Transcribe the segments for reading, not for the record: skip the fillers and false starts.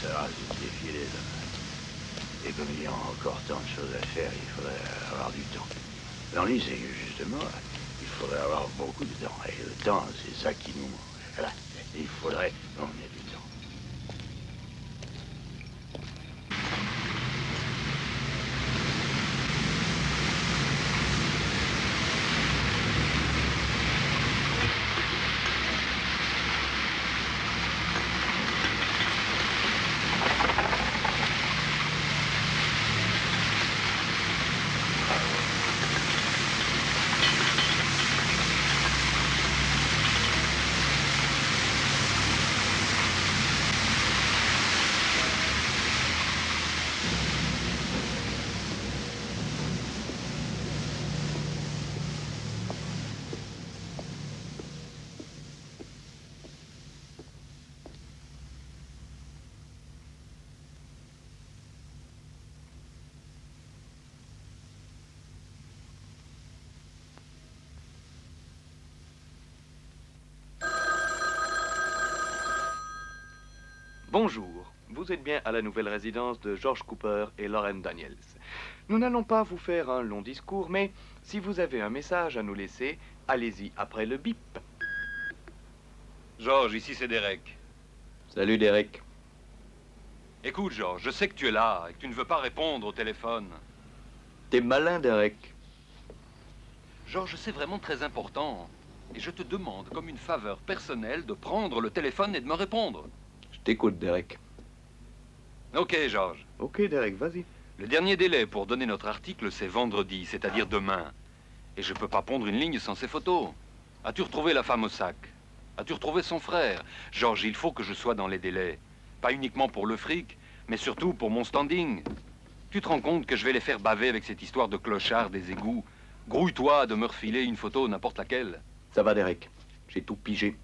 sera de défiler demain. Et comme il y a encore tant de choses à faire, il faudrait avoir du temps. L'ennui, c'est que justement, il faudrait avoir beaucoup de temps. Et le temps, c'est ça qui nous manque. Voilà. Il faudrait qu'on ait du temps. Bonjour, vous êtes bien à la nouvelle résidence de George Cooper et Lauren Daniels. Nous n'allons pas vous faire un long discours, mais si vous avez un message à nous laisser, allez-y après le bip. George, ici c'est Derek. Salut Derek. Écoute, George, je sais que tu es là et que tu ne veux pas répondre au téléphone. T'es malin, Derek. George, c'est vraiment très important. Et je te demande, comme une faveur personnelle, de prendre le téléphone et de me répondre. Je t'écoute, Derek. Ok, George. Ok, Derek, vas-y. Le dernier délai pour donner notre article, c'est vendredi, c'est-à-dire demain. Et je peux pas pondre une ligne sans ces photos. As-tu retrouvé la femme au sac? As-tu retrouvé son frère? George, il faut que je sois dans les délais. Pas uniquement pour le fric, mais surtout pour mon standing. Tu te rends compte que je vais les faire baver avec cette histoire de clochard des égouts? Grouille-toi de me refiler une photo, n'importe laquelle. Ça va, Derek. J'ai tout pigé.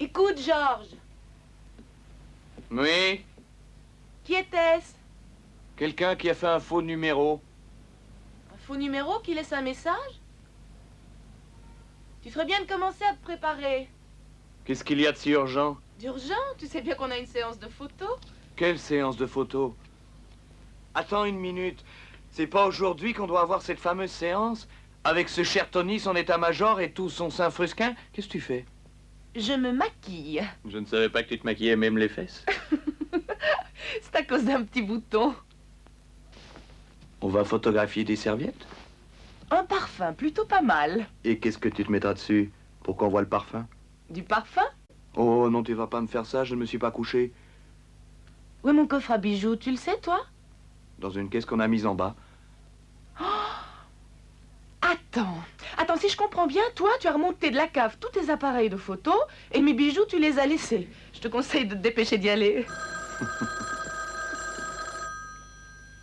Écoute, Georges. Oui? Qui était-ce? Quelqu'un qui a fait un faux numéro. Un faux numéro qui laisse un message? Tu ferais bien de commencer à te préparer. Qu'est-ce qu'il y a de si urgent? D'urgent? Tu sais bien qu'on a une séance de photos. Quelle séance de photos? Attends une minute. C'est pas aujourd'hui qu'on doit avoir cette fameuse séance? Avec ce cher Tony, son état-major et tout son Saint-Frusquin? Qu'est-ce que tu fais? Je me maquille. Je ne savais pas que tu te maquillais même les fesses. C'est à cause d'un petit bouton. On va photographier des serviettes? Un parfum, plutôt pas mal. Et qu'est-ce que tu te mettras dessus pour qu'on voit le parfum? Du parfum? Oh non, tu vas pas me faire ça, je ne me suis pas couché. Où est mon coffre à bijoux? Tu le sais, toi? Dans une caisse qu'on a mise en bas. Attends, si je comprends bien, toi, tu as remonté de la cave tous tes appareils de photo et mes bijoux, tu les as laissés. Je te conseille de te dépêcher d'y aller.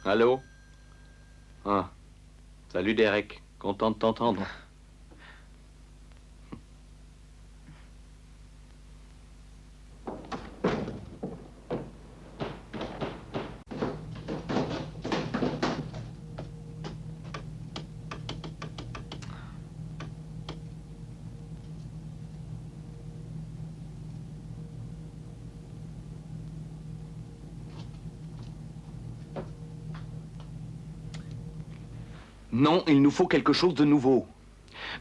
Allô? Ah. Salut Derek, content de t'entendre. Non, il nous faut quelque chose de nouveau.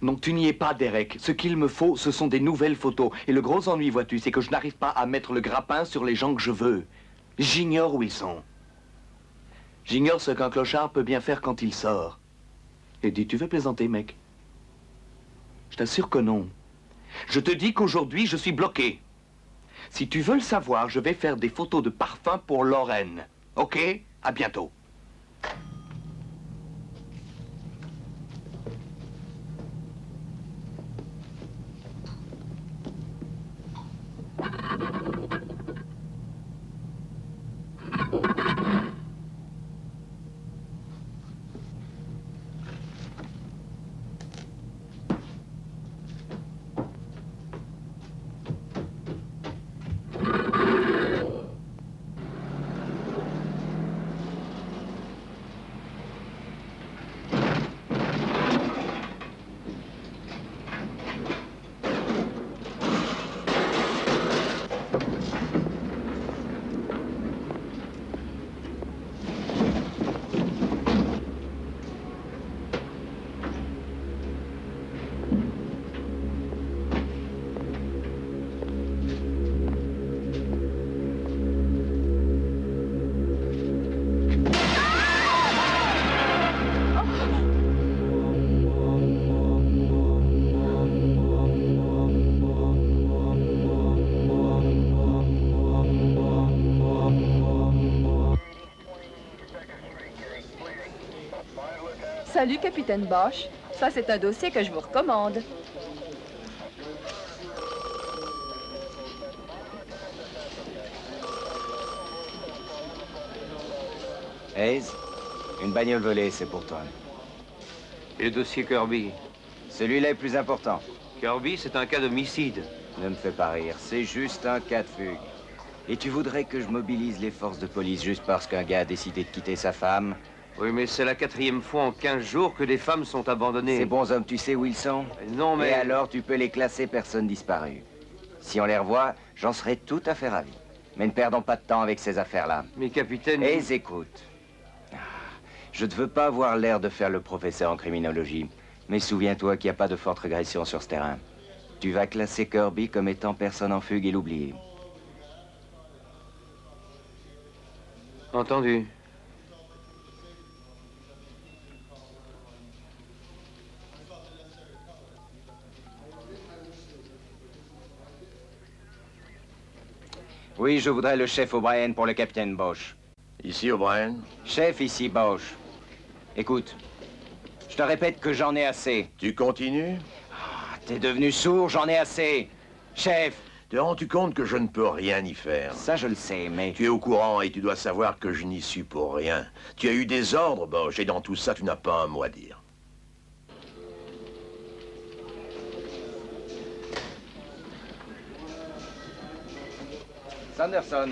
Non, tu n'y es pas, Derek. Ce qu'il me faut, ce sont des nouvelles photos. Et le gros ennui, vois-tu, c'est que je n'arrive pas à mettre le grappin sur les gens que je veux. J'ignore où ils sont. J'ignore ce qu'un clochard peut bien faire quand il sort. Et dis, tu veux plaisanter, mec? Je t'assure que non. Je te dis qu'aujourd'hui, je suis bloqué. Si tu veux le savoir, je vais faire des photos de parfum pour Lauren. OK? À bientôt. Salut, capitaine Bosch. Ça, c'est un dossier que je vous recommande. Hayes, une bagnole volée, c'est pour toi. Et le dossier Kirby? Celui-là est plus important. Kirby, c'est un cas d'homicide. Ne me fais pas rire, c'est juste un cas de fugue. Et tu voudrais que je mobilise les forces de police juste parce qu'un gars a décidé de quitter sa femme? Oui, mais c'est la 4e fois en 15 jours que des femmes sont abandonnées. Ces bons hommes, tu sais où ils sont? Non, mais... Et alors, tu peux les classer personnes disparues. Si on les revoit, j'en serais tout à fait ravi. Mais ne perdons pas de temps avec ces affaires-là. Mais capitaine... Hayes, écoute. Je ne veux pas avoir l'air de faire le professeur en criminologie, mais souviens-toi qu'il n'y a pas de forte régression sur ce terrain. Tu vas classer Kirby comme étant personne en fugue et l'oublier. Entendu. Oui, je voudrais le chef O'Brien pour le capitaine Bosch. Ici, O'Brien. Chef, ici Bosch. Écoute, je te répète que j'en ai assez. Tu continues? T'es devenu sourd, j'en ai assez. Chef. Te rends-tu compte que je ne peux rien y faire? Ça, je le sais, mais... Tu es au courant et tu dois savoir que je n'y suis pour rien. Tu as eu des ordres, Bosch, et dans tout ça, tu n'as pas un mot à dire. Sanderson.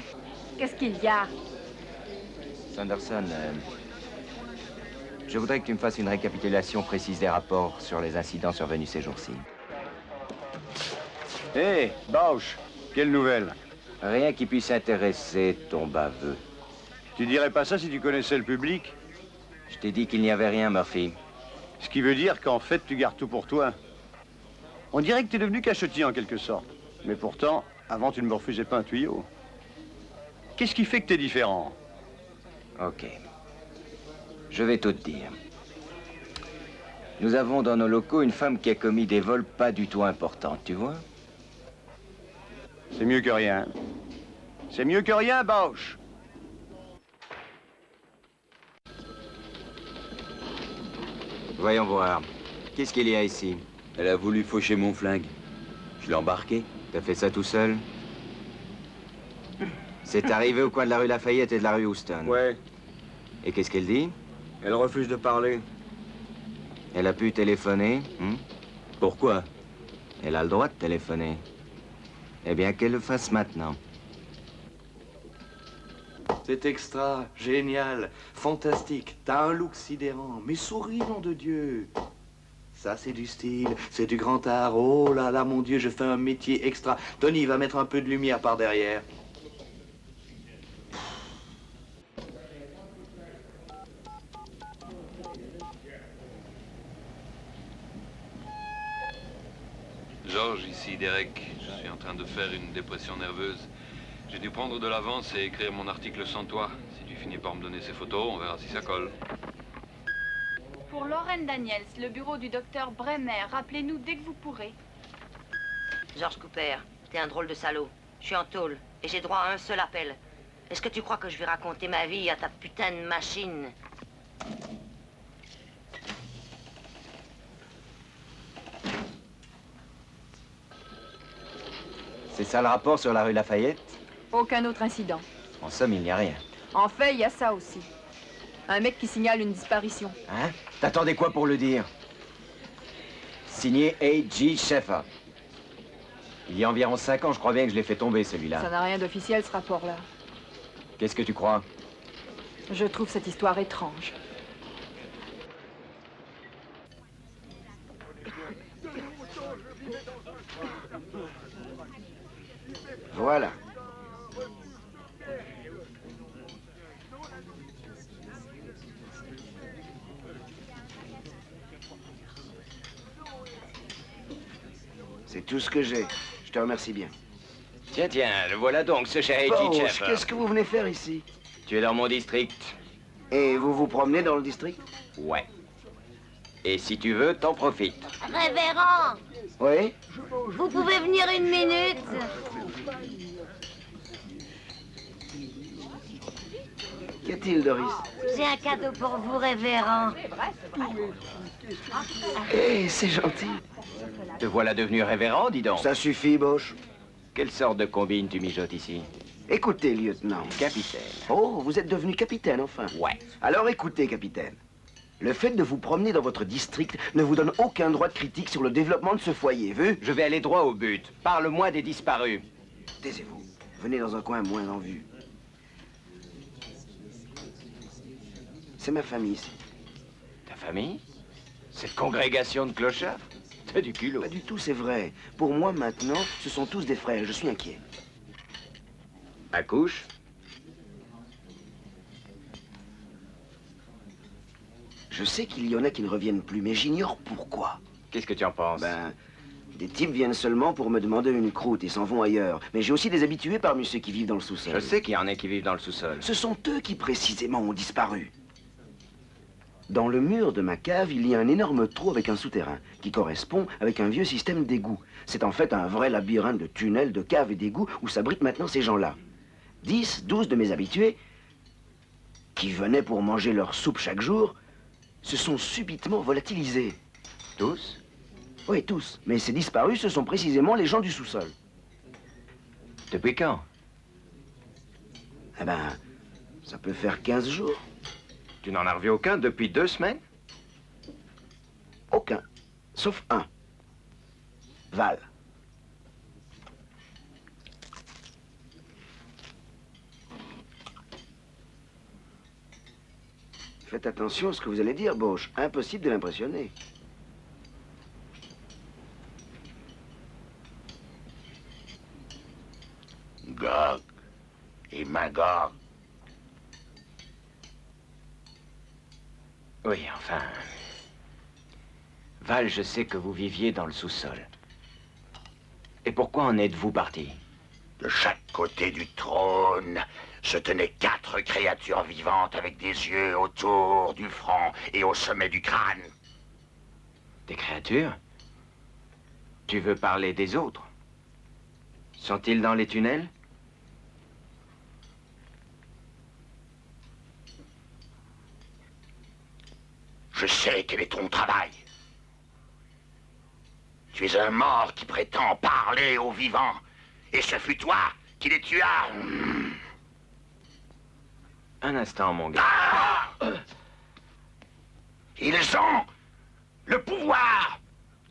Qu'est-ce qu'il y a? Sanderson, je voudrais que tu me fasses une récapitulation précise des rapports sur les incidents survenus ces jours-ci. Hé, Bosch, quelle nouvelle? Rien qui puisse intéresser ton baveux. Tu dirais pas ça si tu connaissais le public? Je t'ai dit qu'il n'y avait rien, Murphy. Ce qui veut dire qu'en fait, tu gardes tout pour toi. On dirait que t'es devenu cachetier en quelque sorte. Mais pourtant, avant, tu ne me refusais pas un tuyau. Qu'est-ce qui fait que t'es différent? Ok. Je vais tout te dire. Nous avons dans nos locaux une femme qui a commis des vols pas du tout importants, tu vois? C'est mieux que rien. C'est mieux que rien, Bosch. Voyons voir. Qu'est-ce qu'il y a ici? Elle a voulu faucher mon flingue. Je l'ai embarqué. T'as fait ça tout seul? C'est arrivé au coin de la rue Lafayette et de la rue Houston. Ouais, Et qu'est-ce qu'elle dit? elle refuse de parler. Elle a pu téléphoner, Pourquoi? Elle a le droit de téléphoner. Eh bien, qu'elle le fasse maintenant. C'est extra, génial, fantastique. T'as un look sidérant, mais souris, nom de Dieu. Ça, c'est du style, c'est du grand art. Oh là là, mon Dieu, je fais un métier extra. Tony va mettre un peu de lumière par derrière. George, ici Derek. Je suis en train de faire une dépression nerveuse. J'ai dû prendre de l'avance et écrire mon article sans toi. Si tu finis par me donner ces photos, on verra si ça colle. Pour Lauren Daniels, le bureau du docteur Bremer, rappelez-nous dès que vous pourrez. George Cooper, t'es un drôle de salaud. Je suis en tôle et j'ai droit à un seul appel. Est-ce que tu crois que je vais raconter ma vie à ta putain de machine? C'est ça le rapport sur la rue Lafayette? Aucun autre incident. En somme, il n'y a rien. En fait, il y a ça aussi. Un mec qui signale une disparition. Hein? T'attendais quoi pour le dire? Signé A.G. Sheffer. Il y a environ 5 ans, je crois bien que je l'ai fait tomber, celui-là. Ça n'a rien d'officiel, ce rapport-là. Qu'est-ce que tu crois? Je trouve cette histoire étrange. Voilà. C'est tout ce que j'ai. Je te remercie bien. Tiens, le voilà donc, ce cher A.G. Bosch, Sheffer. qu'est-ce que vous venez faire ici? Tu es dans mon district? Et vous vous promenez dans le district? Ouais. Et si tu veux, t'en profites. Révérend, Oui? vous pouvez venir une minute? Qu'y a-t-il, Doris? J'ai un cadeau pour vous, révérend. Eh, c'est gentil. Te voilà devenu révérend, dis donc. Ça suffit, Bosch. Quelle sorte de combine tu mijotes ici? Écoutez, lieutenant. Capitaine. Oh, vous êtes devenu capitaine, enfin. Ouais. Alors écoutez, capitaine. Le fait de vous promener dans votre district ne vous donne aucun droit de critique sur le développement de ce foyer, vu? Je vais aller droit au but. Parle-moi des disparus. Taisez-vous. Venez dans un coin moins en vue. C'est ma famille, ici. Ta famille? Cette congrégation de clochards? T'as du culot. Pas du tout, c'est vrai. Pour moi, maintenant, ce sont tous des frères. Je suis inquiet. Accouche? Je sais qu'il y en a qui ne reviennent plus, mais j'ignore pourquoi. Qu'est-ce que tu en penses? Ben, des types viennent seulement pour me demander une croûte et s'en vont ailleurs. Mais j'ai aussi des habitués parmi ceux qui vivent dans le sous-sol. Je sais qu'il y en a qui vivent dans le sous-sol. Ce sont eux qui, précisément, ont disparu. Dans le mur de ma cave, il y a un énorme trou avec un souterrain qui correspond avec un vieux système d'égout. C'est en fait un vrai labyrinthe de tunnels, de caves et d'égouts où s'abritent maintenant ces gens-là. 10, 12 de mes habitués, qui venaient pour manger leur soupe chaque jour, se sont subitement volatilisés. Tous? Oui, tous. Mais ces disparus, ce sont précisément les gens du sous-sol. Depuis quand? Eh ben, ça peut faire 15 jours. Tu n'en as revu aucun depuis 2 semaines? Aucun. Sauf un. Val. Faites attention à ce que vous allez dire, Bosch. Impossible de l'impressionner. Gog et Magog. Oui, enfin... Val, je sais que vous viviez dans le sous-sol. Et pourquoi en êtes-vous parti? De chaque côté du trône se tenaient 4 créatures vivantes avec des yeux autour du front et au sommet du crâne. Des créatures? Tu veux parler des autres? Sont-ils dans les tunnels? Je sais quel est ton travail. Tu es un mort qui prétend parler aux vivants. Et ce fut toi qui les tua. Un instant, mon gars. Ah! Ils ont le pouvoir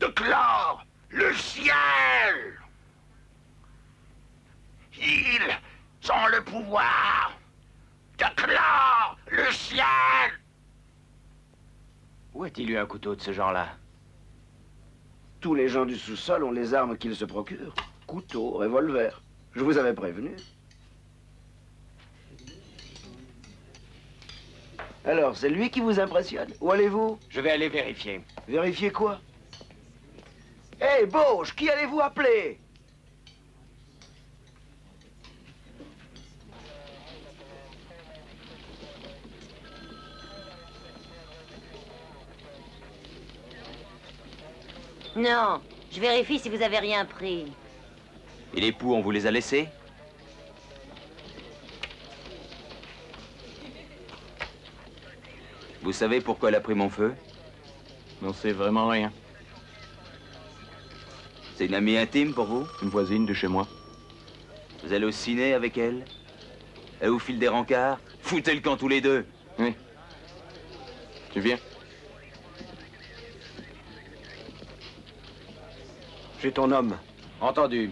de clore le ciel. Ils ont le pouvoir de clore le ciel. Où a-t-il eu un couteau de ce genre-là? Tous les gens du sous-sol ont les armes qu'ils se procurent. Couteau, revolver. Je vous avais prévenu. Alors, c'est lui qui vous impressionne? Où allez-vous? Je vais aller vérifier. Vérifier quoi? Hé, Bosch, qui allez-vous appeler? Non, je vérifie si vous avez rien pris. Et les poux, on vous les a laissés? Vous savez pourquoi elle a pris mon feu? Non, c'est vraiment rien. C'est une amie intime pour vous? Une voisine de chez moi. Vous allez au ciné avec elle? Elle vous file des rencarts? Foutez le camp tous les deux! Oui. Tu viens? J'ai ton homme. Entendu.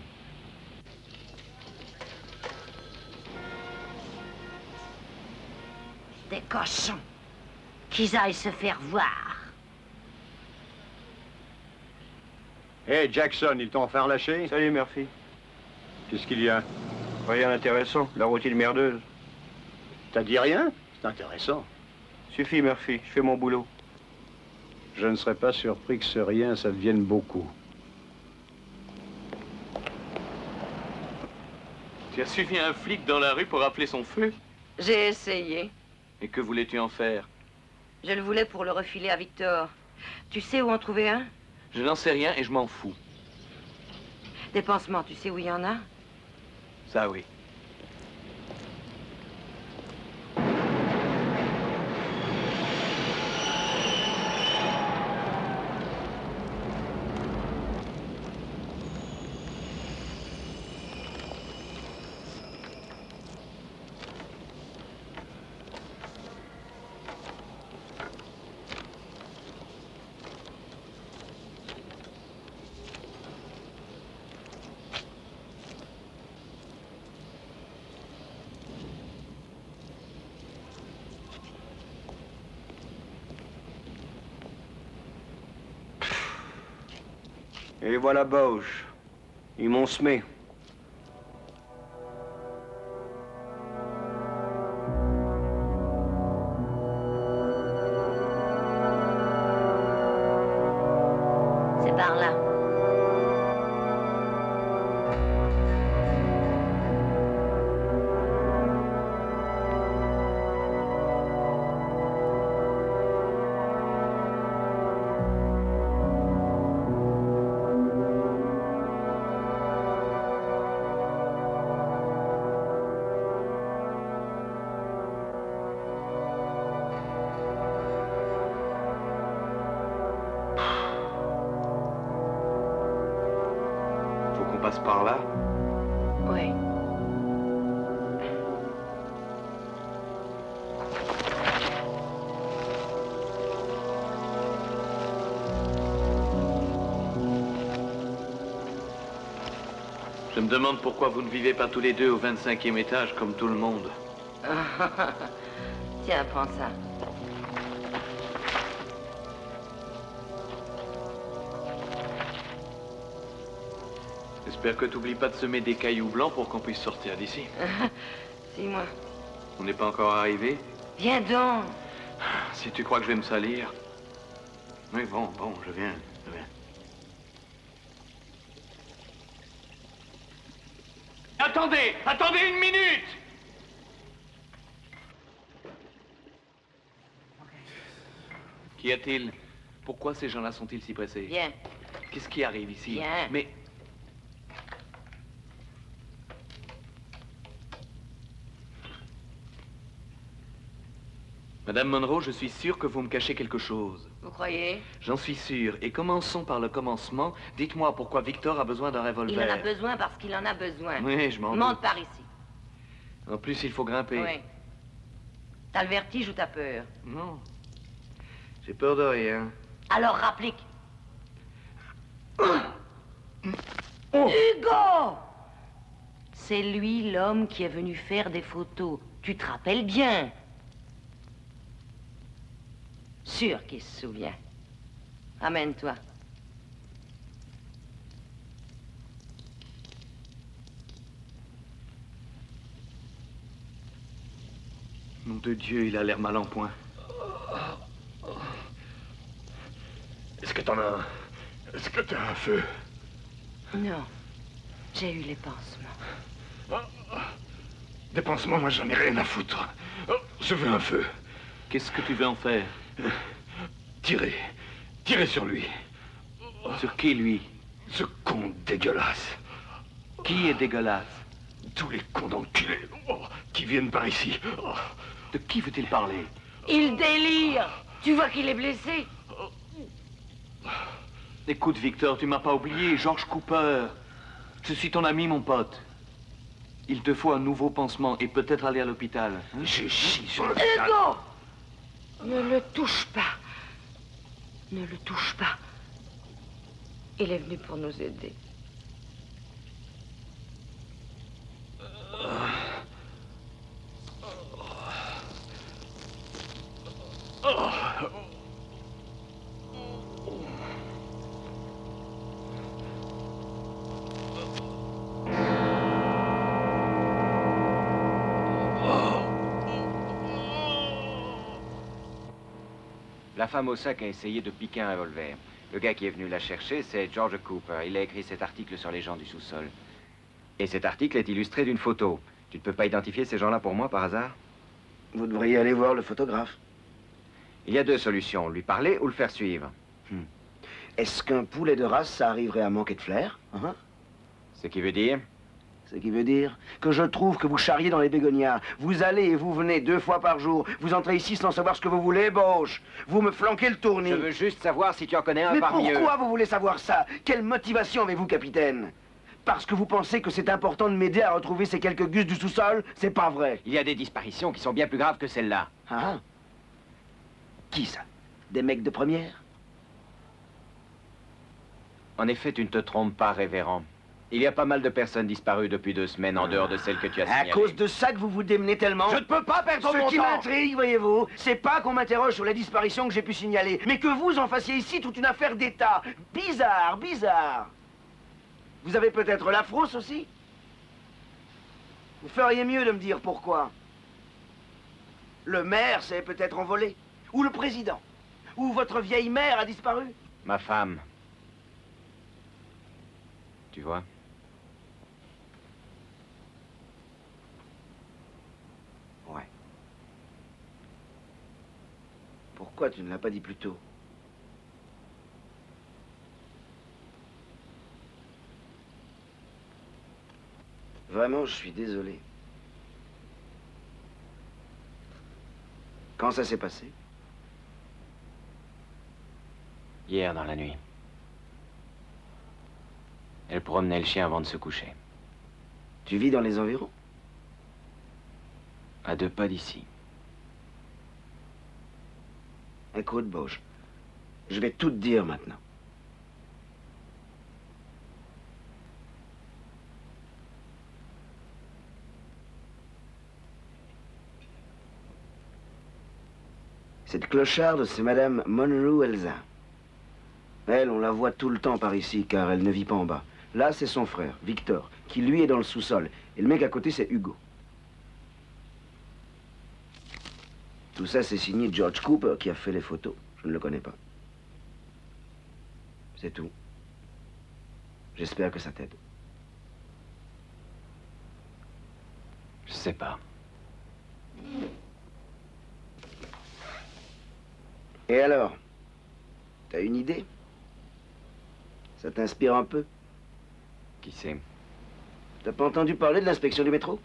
Des cochons. Qu'ils aillent se faire voir. Hé, Jackson, ils t'ont enfin relâché? Salut, Murphy. Qu'est-ce qu'il y a? Rien d'intéressant, la routine merdeuse. T'as dit rien? C'est intéressant. Suffit, Murphy, je fais mon boulot. Je ne serais pas surpris que ce rien, ça devienne beaucoup. Tu as suivi un flic dans la rue pour appeler son feu? J'ai essayé. Et que voulais-tu en faire? Je le voulais pour le refiler à Victor. Tu sais où en trouver un? Je n'en sais rien et je m'en fous. Des pansements, tu sais où il y en a? Ça, oui. Et voilà Bausch. Ils m'ont semé. C'est par là. Faut qu'on passe par là. Oui. Je me demande pourquoi vous ne vivez pas tous les deux au 25e étage comme tout le monde. Tiens, prends ça. J'espère que tu n'oublies pas de semer des cailloux blancs pour qu'on puisse sortir d'ici. Suis-moi. On n'est pas encore arrivé. Viens donc. Si tu crois que je vais me salir. Oui, bon, je viens. Attendez une minute! Qu'y a-t-il? Pourquoi ces gens-là sont-ils si pressés? Viens. Qu'est-ce qui arrive ici? Viens. Mais... Madame Monroe, je suis sûr que vous me cachez quelque chose. Vous croyez? J'en suis sûr. Et commençons par le commencement. Dites-moi pourquoi Victor a besoin d'un revolver. Il en a besoin parce qu'il en a besoin. Oui, je m'en doute. Monte par ici. En plus, il faut grimper. Oui. T'as le vertige ou t'as peur? Non. J'ai peur de rien. Alors rapplique. Hugo! C'est lui l'homme qui est venu faire des photos. Tu te rappelles bien? Sûr qu'il se souvient. Amène-toi. Nom de Dieu, il a l'air mal en point. Est-ce que t'en as un? Est-ce que t'as un feu? Non. J'ai eu les pansements. Des pansements, moi j'en ai rien à foutre. Je veux un feu. Qu'est-ce que tu veux en faire? Tirer. Tirer sur lui. Sur qui, lui? Ce con dégueulasse. Qui est dégueulasse? Tous les cons d'enculés qui viennent par ici. De qui veut-il parler? Il délire. Tu vois qu'il est blessé? Écoute, Victor, tu m'as pas oublié. George Cooper. Je suis ton ami, mon pote. Il te faut un nouveau pansement et peut-être aller à l'hôpital. Hein? Je chie sur l'hôpital. Hugo! Ne le touche pas. Ne le touche pas. Il est venu pour nous aider. La femme au sac a essayé de piquer un revolver. Le gars qui est venu la chercher, c'est George Cooper. Il a écrit cet article sur les gens du sous-sol. Et cet article est illustré d'une photo. Tu ne peux pas identifier ces gens-là pour moi, par hasard? Vous devriez aller voir le photographe. Il y a deux solutions, lui parler ou le faire suivre. Est-ce qu'un poulet de race, ça arriverait à manquer de flair? Hein? Ce qui veut dire? Ce qui veut dire que je trouve que vous charriez dans les bégonias. Vous allez et vous venez 2 fois par jour. Vous entrez ici sans savoir ce que vous voulez, Bausch. Vous me flanquez le tournis. Je veux juste savoir si tu en connais un parmi eux. Mais pourquoi vous voulez savoir ça? Quelle motivation avez-vous, capitaine? Parce que vous pensez que c'est important de m'aider à retrouver ces quelques gus du sous-sol? C'est pas vrai. Il y a des disparitions qui sont bien plus graves que celle-là. Ah? Qui ça? Des mecs de première? En effet, tu ne te trompes pas, révérend. Il y a pas mal de personnes disparues depuis 2 semaines en dehors de celles que tu as signalées. À cause de ça que vous vous démenez tellement. Je ne peux pas perdre mon temps. Ce qui m'intrigue, voyez-vous, c'est pas qu'on m'interroge sur la disparition que j'ai pu signaler, mais que vous en fassiez ici toute une affaire d'État. Bizarre, bizarre. Vous avez peut-être la frousse aussi? Vous feriez mieux de me dire pourquoi. Le maire s'est peut-être envolé. Ou le président. Ou votre vieille mère a disparu. Ma femme. Tu vois? Ouais. Pourquoi tu ne l'as pas dit plus tôt? Vraiment, je suis désolé. Quand ça s'est passé? Hier, dans la nuit. Elle promenait le chien avant de se coucher. Tu vis dans les environs? À 2 pas d'ici. Écoute, Bosch, je vais tout te dire maintenant. Cette clocharde, c'est Madame Monroe Elsa. Elle, on la voit tout le temps par ici, car elle ne vit pas en bas. Là, c'est son frère, Victor, qui lui est dans le sous-sol. Et le mec à côté, c'est Hugo. Tout ça, c'est signé George Cooper, qui a fait les photos. Je ne le connais pas. C'est tout. J'espère que ça t'aide. Je sais pas. Et alors? T'as une idée? Ça t'inspire un peu? Qui sait? T'as pas entendu parler de l'inspection du métro?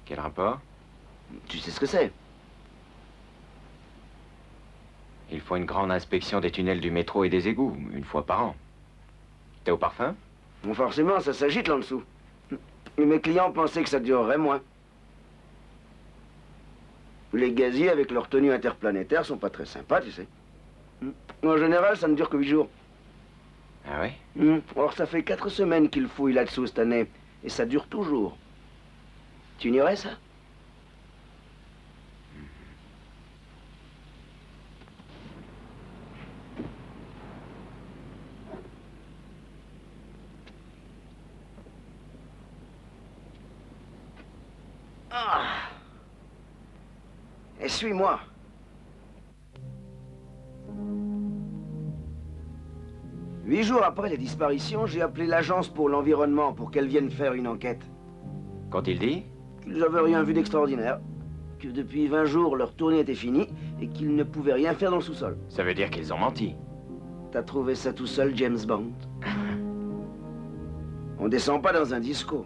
Quel rapport? Tu sais ce que c'est? Il faut une grande inspection des tunnels du métro et des égouts, 1 fois par an. T'es au parfum? Bon, forcément, ça s'agite là en dessous. Mais mes clients pensaient que ça durerait moins. Les gaziers, avec leur tenue interplanétaire, sont pas très sympas, tu sais. En général, ça ne dure que 8 jours. Ah oui? Or, ça fait 4 semaines qu'ils fouillent là-dessous cette année. Et ça dure toujours. Tu ignorais ça? Ah. Et suis-moi. Huit jours après les disparitions, j'ai appelé l'agence pour l'environnement pour qu'elle vienne faire une enquête. Qu'ont-ils dit? Qu'ils n'avaient rien vu d'extraordinaire. Que depuis 20 jours, leur tournée était finie et qu'ils ne pouvaient rien faire dans le sous-sol. Ça veut dire qu'ils ont menti. T'as trouvé ça tout seul, James Bond? On descend pas dans un disco.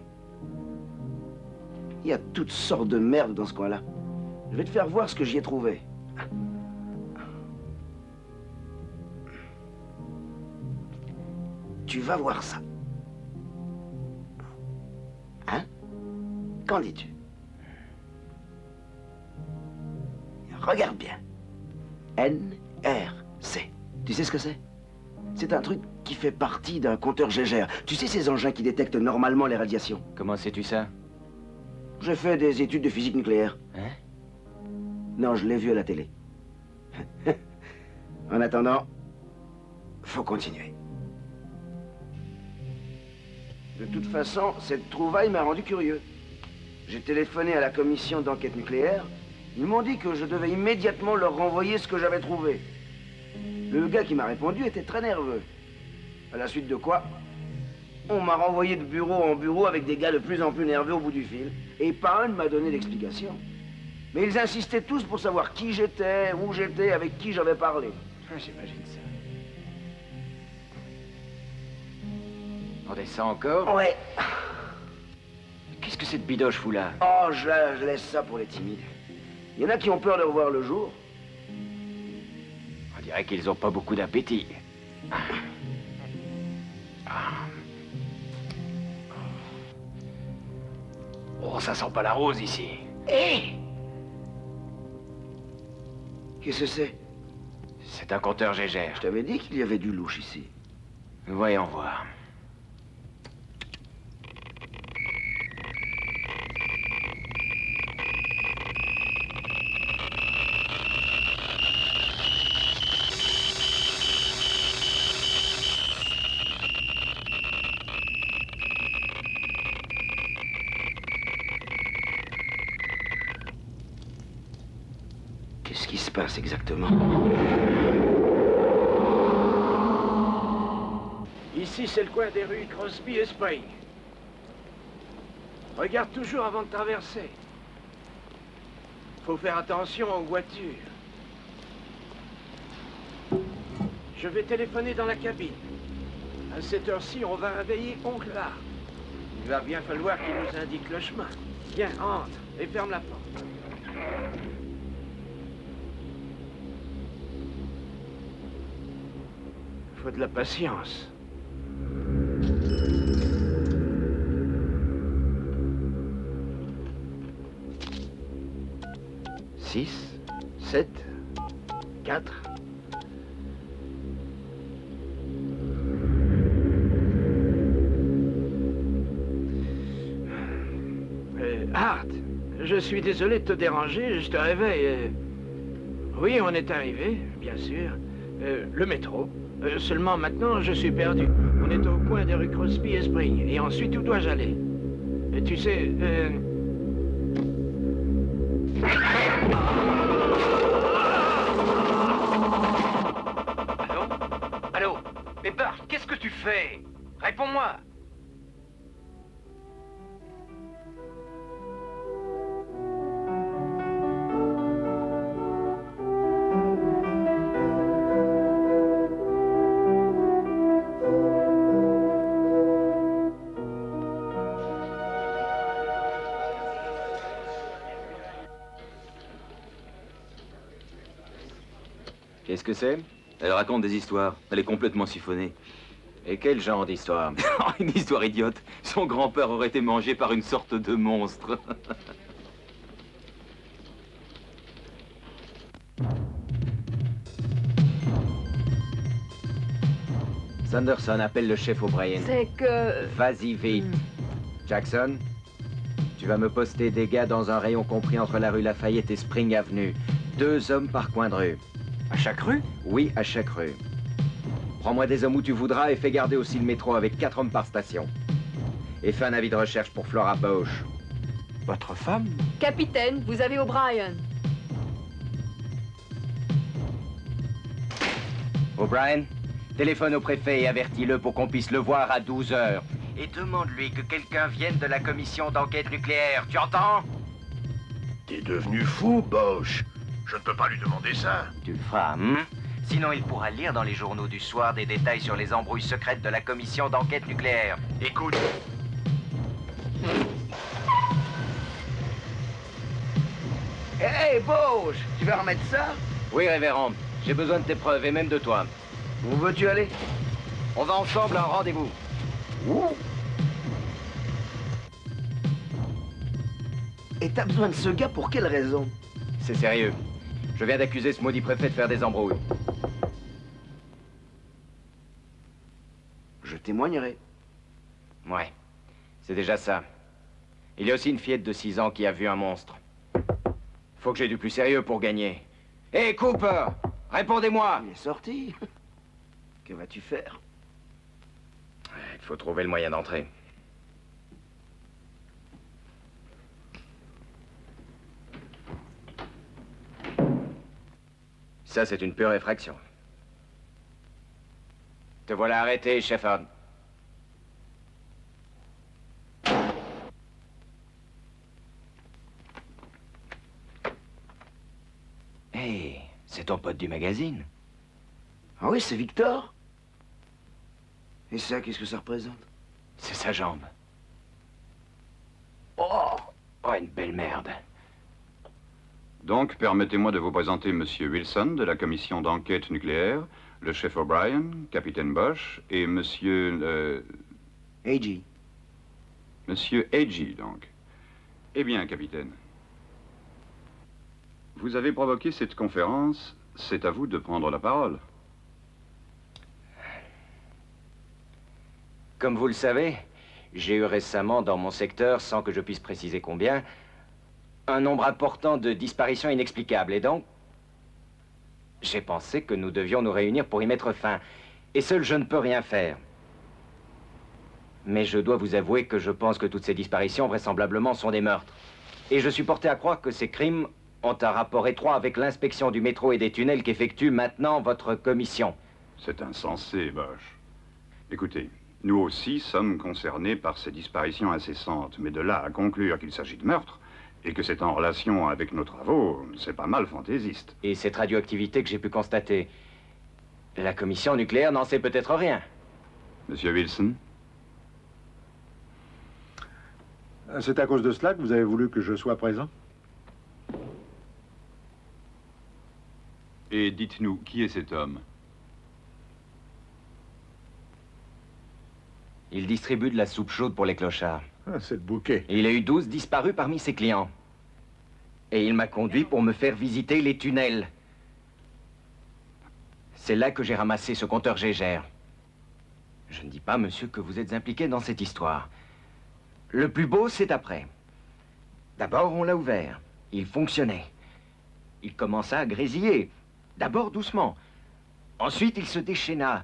Il y a toutes sortes de merde dans ce coin-là. Je vais te faire voir ce que j'y ai trouvé. Tu vas voir ça. Hein? Qu'en dis-tu? Regarde bien. NRC. Tu sais ce que c'est? C'est un truc qui fait partie d'un compteur Geiger. Tu sais ces engins qui détectent normalement les radiations? Comment sais-tu ça? J'ai fait des études de physique nucléaire. Hein? Non, je l'ai vu à la télé. En attendant, faut continuer. De toute façon, cette trouvaille m'a rendu curieux. J'ai téléphoné à la commission d'enquête nucléaire. Ils m'ont dit que je devais immédiatement leur renvoyer ce que j'avais trouvé. Le gars qui m'a répondu était très nerveux. À la suite de quoi, on m'a renvoyé de bureau en bureau avec des gars de plus en plus nerveux au bout du fil. Et pas un ne m'a donné d'explication. Mais ils insistaient tous pour savoir qui j'étais, où j'étais, avec qui j'avais parlé. J'imagine ça. On descend encore? Ouais. Qu'est-ce que cette bidoche fout là? Oh, je laisse ça pour les timides. Il y en a qui ont peur de revoir le jour. On dirait qu'ils ont pas beaucoup d'appétit. Oh, ça sent pas la rose ici. Hé! Qu'est-ce que c'est? C'est un compteur Geiger. Je t'avais dit qu'il y avait du louche ici. Voyons voir. qui se passe exactement? Ici, c'est le coin des rues Crosby et Spring. Regarde toujours avant de traverser. Faut faire attention aux voitures. Je vais téléphoner dans la cabine. À cette heure-ci, on va réveiller Oncle Art. Il va bien falloir qu'il nous indique le chemin. Viens, entre et ferme la porte. Faut de la patience. Six, 7, 4. Hart, je suis désolé de te déranger, je te réveille. Oui, on est arrivé, bien sûr. Le métro. Seulement maintenant, je suis perdu. On est au coin des rues Crosby et Spring. Et ensuite, où dois-je aller? Tu sais, Allô? Mais Bart, qu'est-ce que tu fais? Réponds-moi! Qu'est-ce que c'est? Elle raconte des histoires. Elle est complètement siphonnée. Et quel genre d'histoire? Une histoire idiote. Son grand-père aurait été mangé par une sorte de monstre. Sanderson, appelle le chef O'Brien. C'est que... Vas-y vite. Jackson, tu vas me poster des gars dans un rayon compris entre la rue Lafayette et Spring Avenue. 2 hommes par coin de rue. à chaque rue? Oui, à chaque rue. Prends-moi des hommes où tu voudras et fais garder aussi le métro avec 4 hommes par station. Et fais un avis de recherche pour Flora Bosch. Votre femme? Capitaine, vous avez O'Brien. O'Brien, téléphone au préfet et avertis-le pour qu'on puisse le voir à 12 h. Et demande-lui que quelqu'un vienne de la commission d'enquête nucléaire. Tu entends? T'es devenu fou, Bosch. Je ne peux pas lui demander ça. Tu le feras, Sinon, il pourra lire dans les journaux du soir des détails sur les embrouilles secrètes de la commission d'enquête nucléaire. Écoute. Hé, Bosch, tu vas remettre ça? Oui, révérend. J'ai besoin de tes preuves et même de toi. Où veux-tu aller? On va ensemble à un rendez-vous. Où? Et t'as besoin de ce gars pour quelle raison? C'est sérieux. Je viens d'accuser ce maudit préfet de faire des embrouilles. Je témoignerai. Ouais, c'est déjà ça. Il y a aussi une fillette de 6 ans qui a vu un monstre. Faut que j'ai du plus sérieux pour gagner. Hé, Cooper! Répondez-moi! Il est sorti. Que vas-tu faire? Il faut trouver le moyen d'entrer. Ça, c'est une pure effraction. Te voilà arrêté, Shepard. Hé, c'est ton pote du magazine. Ah oui, c'est Victor. Et ça, qu'est-ce que ça représente? C'est sa jambe. Oh, une belle merde. Donc, permettez-moi de vous présenter M. Wilson de la commission d'enquête nucléaire, le chef O'Brien, capitaine Bosch, et M. Agee. Monsieur Agee, donc. Eh bien, capitaine, vous avez provoqué cette conférence, c'est à vous de prendre la parole. Comme vous le savez, j'ai eu récemment dans mon secteur, sans que je puisse préciser combien, un nombre important de disparitions inexplicables. Et donc, j'ai pensé que nous devions nous réunir pour y mettre fin. Et seul, je ne peux rien faire. Mais je dois vous avouer que je pense que toutes ces disparitions, vraisemblablement, sont des meurtres. Et je suis porté à croire que ces crimes ont un rapport étroit avec l'inspection du métro et des tunnels qu'effectue maintenant votre commission. C'est insensé, Bosch. Écoutez, nous aussi sommes concernés par ces disparitions incessantes, mais de là à conclure qu'il s'agit de meurtre, et que c'est en relation avec nos travaux, c'est pas mal fantaisiste. Et cette radioactivité que j'ai pu constater, la commission nucléaire n'en sait peut-être rien. Monsieur Wilson? C'est à cause de cela que vous avez voulu que je sois présent? Et dites-nous, qui est cet homme? Il distribue de la soupe chaude pour les clochards. Ah, c'est le bouquet. Il a eu 12 disparus parmi ses clients. Et il m'a conduit pour me faire visiter les tunnels. C'est là que j'ai ramassé ce compteur Gégère. Je ne dis pas, monsieur, que vous êtes impliqué dans cette histoire. Le plus beau, c'est après. D'abord, on l'a ouvert. Il fonctionnait. Il commença à grésiller. D'abord doucement. Ensuite, il se déchaîna,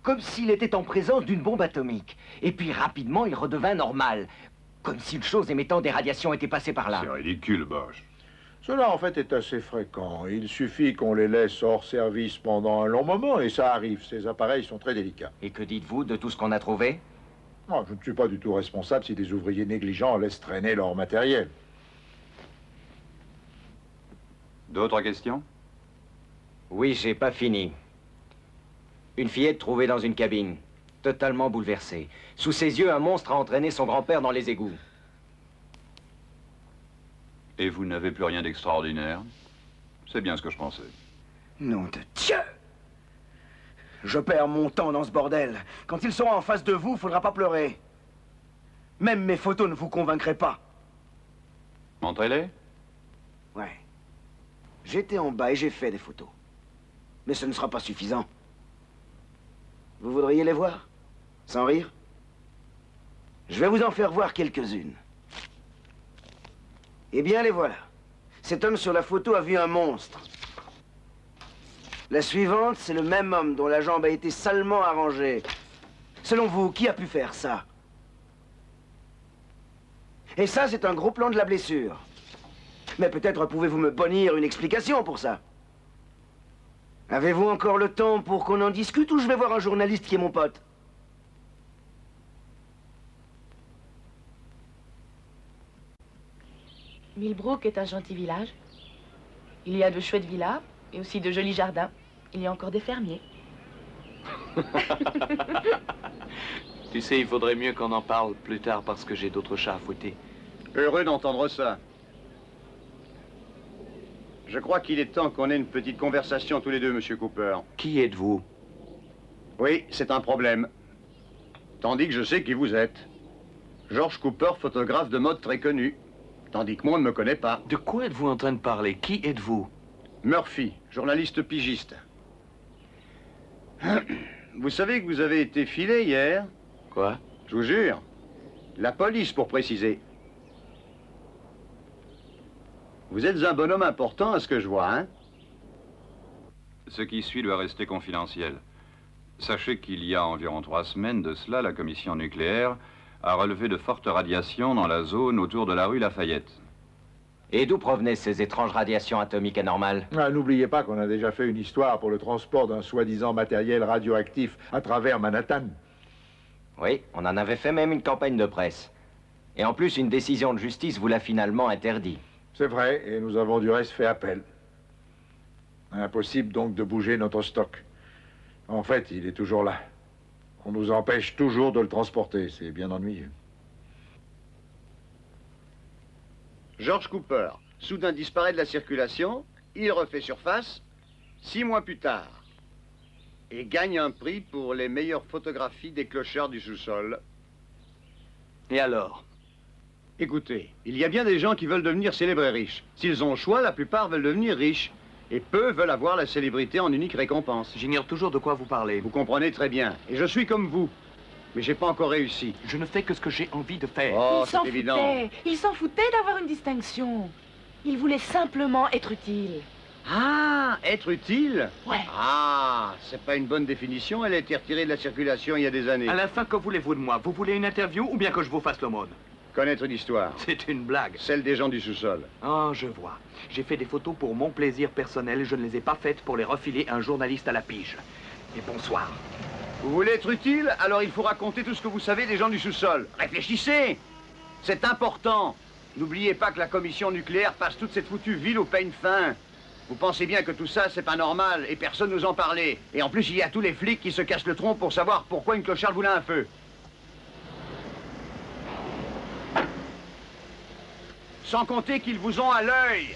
comme s'il était en présence d'une bombe atomique. Et puis, rapidement, il redevint normal. Comme si une chose émettant des radiations était passée par là. C'est ridicule, Bosch. Cela, en fait, est assez fréquent. Il suffit qu'on les laisse hors service pendant un long moment, et ça arrive. Ces appareils sont très délicats. Et que dites-vous de tout ce qu'on a trouvé? Non, je ne suis pas du tout responsable si des ouvriers négligents laissent traîner leur matériel. D'autres questions? Oui, j'ai pas fini. Une fillette trouvée dans une cabine, totalement bouleversée. Sous ses yeux, un monstre a entraîné son grand-père dans les égouts. Et vous n'avez plus rien d'extraordinaire? C'est bien ce que je pensais. Nom de Dieu! Je perds mon temps dans ce bordel. Quand ils seront en face de vous, faudra pas pleurer. Même mes photos ne vous convaincraient pas. Montrez-les. Ouais. J'étais en bas et j'ai fait des photos. Mais ce ne sera pas suffisant. Vous voudriez les voir? Sans rire? Je vais vous en faire voir quelques-unes. Eh bien, les voilà. Cet homme sur la photo a vu un monstre. La suivante, c'est le même homme dont la jambe a été salement arrangée. Selon vous, qui a pu faire ça? Et ça, c'est un gros plan de la blessure. Mais peut-être pouvez-vous me bonnir une explication pour ça. Avez-vous encore le temps pour qu'on en discute ou je vais voir un journaliste qui est mon pote? Millbrook est un gentil village. Il y a de chouettes villas et aussi de jolis jardins. Il y a encore des fermiers. Tu sais, il faudrait mieux qu'on en parle plus tard parce que j'ai d'autres chats à fouetter. Heureux d'entendre ça. Je crois qu'il est temps qu'on ait une petite conversation tous les deux, Monsieur Cooper. Qui êtes-vous? Oui, c'est un problème. Tandis que je sais qui vous êtes. George Cooper, photographe de mode très connu. Tandis que moi, on ne me connaît pas. De quoi êtes-vous en train de parler? Qui êtes-vous? Murphy, journaliste pigiste. Vous savez que vous avez été filé hier? Quoi? Je vous jure. La police, pour préciser. Vous êtes un bonhomme important à ce que je vois, hein? Ce qui suit doit rester confidentiel. Sachez qu'il y a environ 3 semaines de cela, la commission nucléaire a relevé de fortes radiations dans la zone autour de la rue Lafayette. Et d'où provenaient ces étranges radiations atomiques anormales? Ah, n'oubliez pas qu'on a déjà fait une histoire pour le transport d'un soi-disant matériel radioactif à travers Manhattan. Oui, on en avait fait même une campagne de presse. Et en plus, une décision de justice vous l'a finalement interdit. C'est vrai, et nous avons du reste fait appel. Impossible donc de bouger notre stock. En fait, il est toujours là. On nous empêche toujours de le transporter, c'est bien ennuyeux. George Cooper, soudain disparaît de la circulation, il refait surface, 6 mois plus tard, et gagne un prix pour les meilleures photographies des clochards du sous-sol. Et alors? Écoutez, il y a bien des gens qui veulent devenir célèbres et riches. S'ils ont le choix, la plupart veulent devenir riches. Et peu veulent avoir la célébrité en unique récompense. J'ignore toujours de quoi vous parlez. Vous comprenez très bien. Et je suis comme vous. Mais j'ai pas encore réussi. Je ne fais que ce que j'ai envie de faire. Oh, Il s'en c'est évident. foutait. Il s'en foutait d'avoir une distinction. Il voulait simplement être utile. Ah, être utile? Ouais. Ah, c'est pas une bonne définition. Elle a été retirée de la circulation il y a des années. À la fin, que voulez-vous de moi? Vous voulez une interview ou bien que je vous fasse l'aumône? Connaître l'histoire. C'est une blague. Celle des gens du sous-sol. Ah, je vois. J'ai fait des photos pour mon plaisir personnel et je ne les ai pas faites pour les refiler à un journaliste à la pige. Et bonsoir. Vous voulez être utile? Alors il faut raconter tout ce que vous savez des gens du sous-sol. Réfléchissez! C'est important. N'oubliez pas que la commission nucléaire passe toute cette foutue ville au peigne fin. Vous pensez bien que tout ça, c'est pas normal et personne nous en parlait. Et en plus, il y a tous les flics qui se cassent le tronc pour savoir pourquoi une clocharde voulait un feu. Sans compter qu'ils vous ont à l'œil.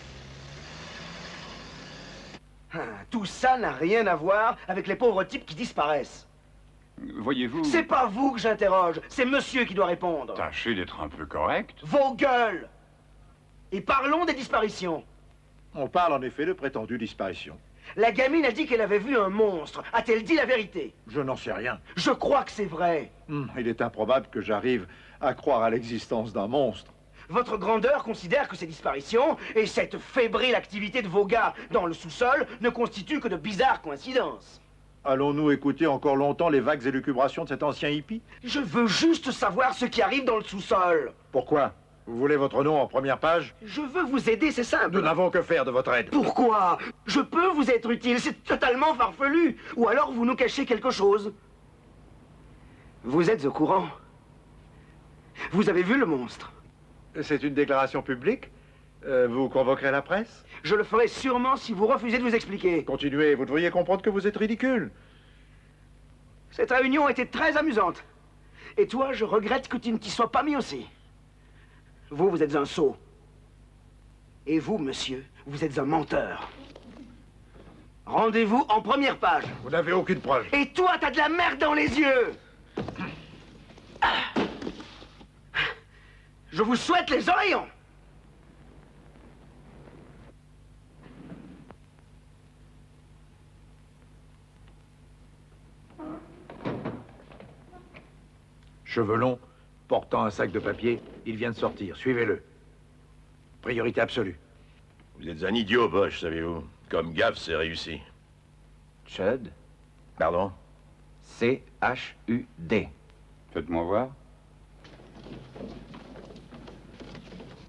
Tout ça n'a rien à voir avec les pauvres types qui disparaissent. Voyez-vous... C'est pas vous que j'interroge, c'est monsieur qui doit répondre. Tâchez d'être un peu correct. Vos gueules! Et parlons des disparitions. On parle en effet de prétendues disparitions. La gamine a dit qu'elle avait vu un monstre. A-t-elle dit la vérité? Je n'en sais rien. Je crois que c'est vrai. Il est improbable que j'arrive à croire à l'existence d'un monstre. Votre grandeur considère que ces disparitions et cette fébrile activité de vos gars dans le sous-sol ne constituent que de bizarres coïncidences. Allons-nous écouter encore longtemps les vagues élucubrations de cet ancien hippie? Je veux juste savoir ce qui arrive dans le sous-sol. Pourquoi? Vous voulez votre nom en première page? Je veux vous aider, c'est simple. Nous n'avons que faire de votre aide. Pourquoi? Je peux vous être utile, c'est totalement farfelu. Ou alors vous nous cachez quelque chose. Vous êtes au courant. Vous avez vu le monstre? C'est une déclaration publique? Vous convoquerez la presse? Je le ferai sûrement si vous refusez de vous expliquer. Continuez, vous devriez comprendre que vous êtes ridicule. Cette réunion était très amusante. Et toi, je regrette que tu ne t'y sois pas mis aussi. Vous, vous êtes un sot. Et vous, monsieur, vous êtes un menteur. Rendez-vous en première page. Vous n'avez aucune preuve. Et toi, t'as de la merde dans les yeux. Je vous souhaite les oreillons. Cheveux longs, portant un sac de papier, il vient de sortir. Suivez-le. Priorité absolue. Vous êtes un idiot, Bosch, savez-vous. Comme gaffe, c'est réussi. Chud. Pardon? C-H-U-D. Faites-moi voir.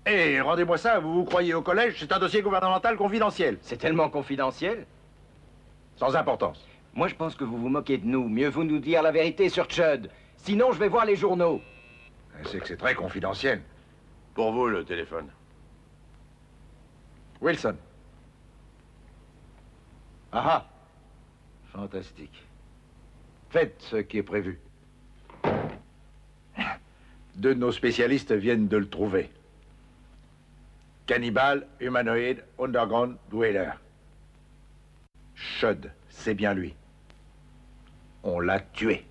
Hé, rendez-moi ça, vous vous croyez au collège, c'est un dossier gouvernemental confidentiel. C'est tellement confidentiel. Sans importance. Moi, je pense que vous vous moquez de nous. Mieux vaut nous dire la vérité sur Chud. Sinon, je vais voir les journaux. C'est que c'est très confidentiel. Pour vous, le téléphone. Wilson. Ah ah. Fantastique. Faites ce qui est prévu. Deux de nos spécialistes viennent de le trouver. Cannibale, humanoïde, underground, dweller. Chud, c'est bien lui. On l'a tué.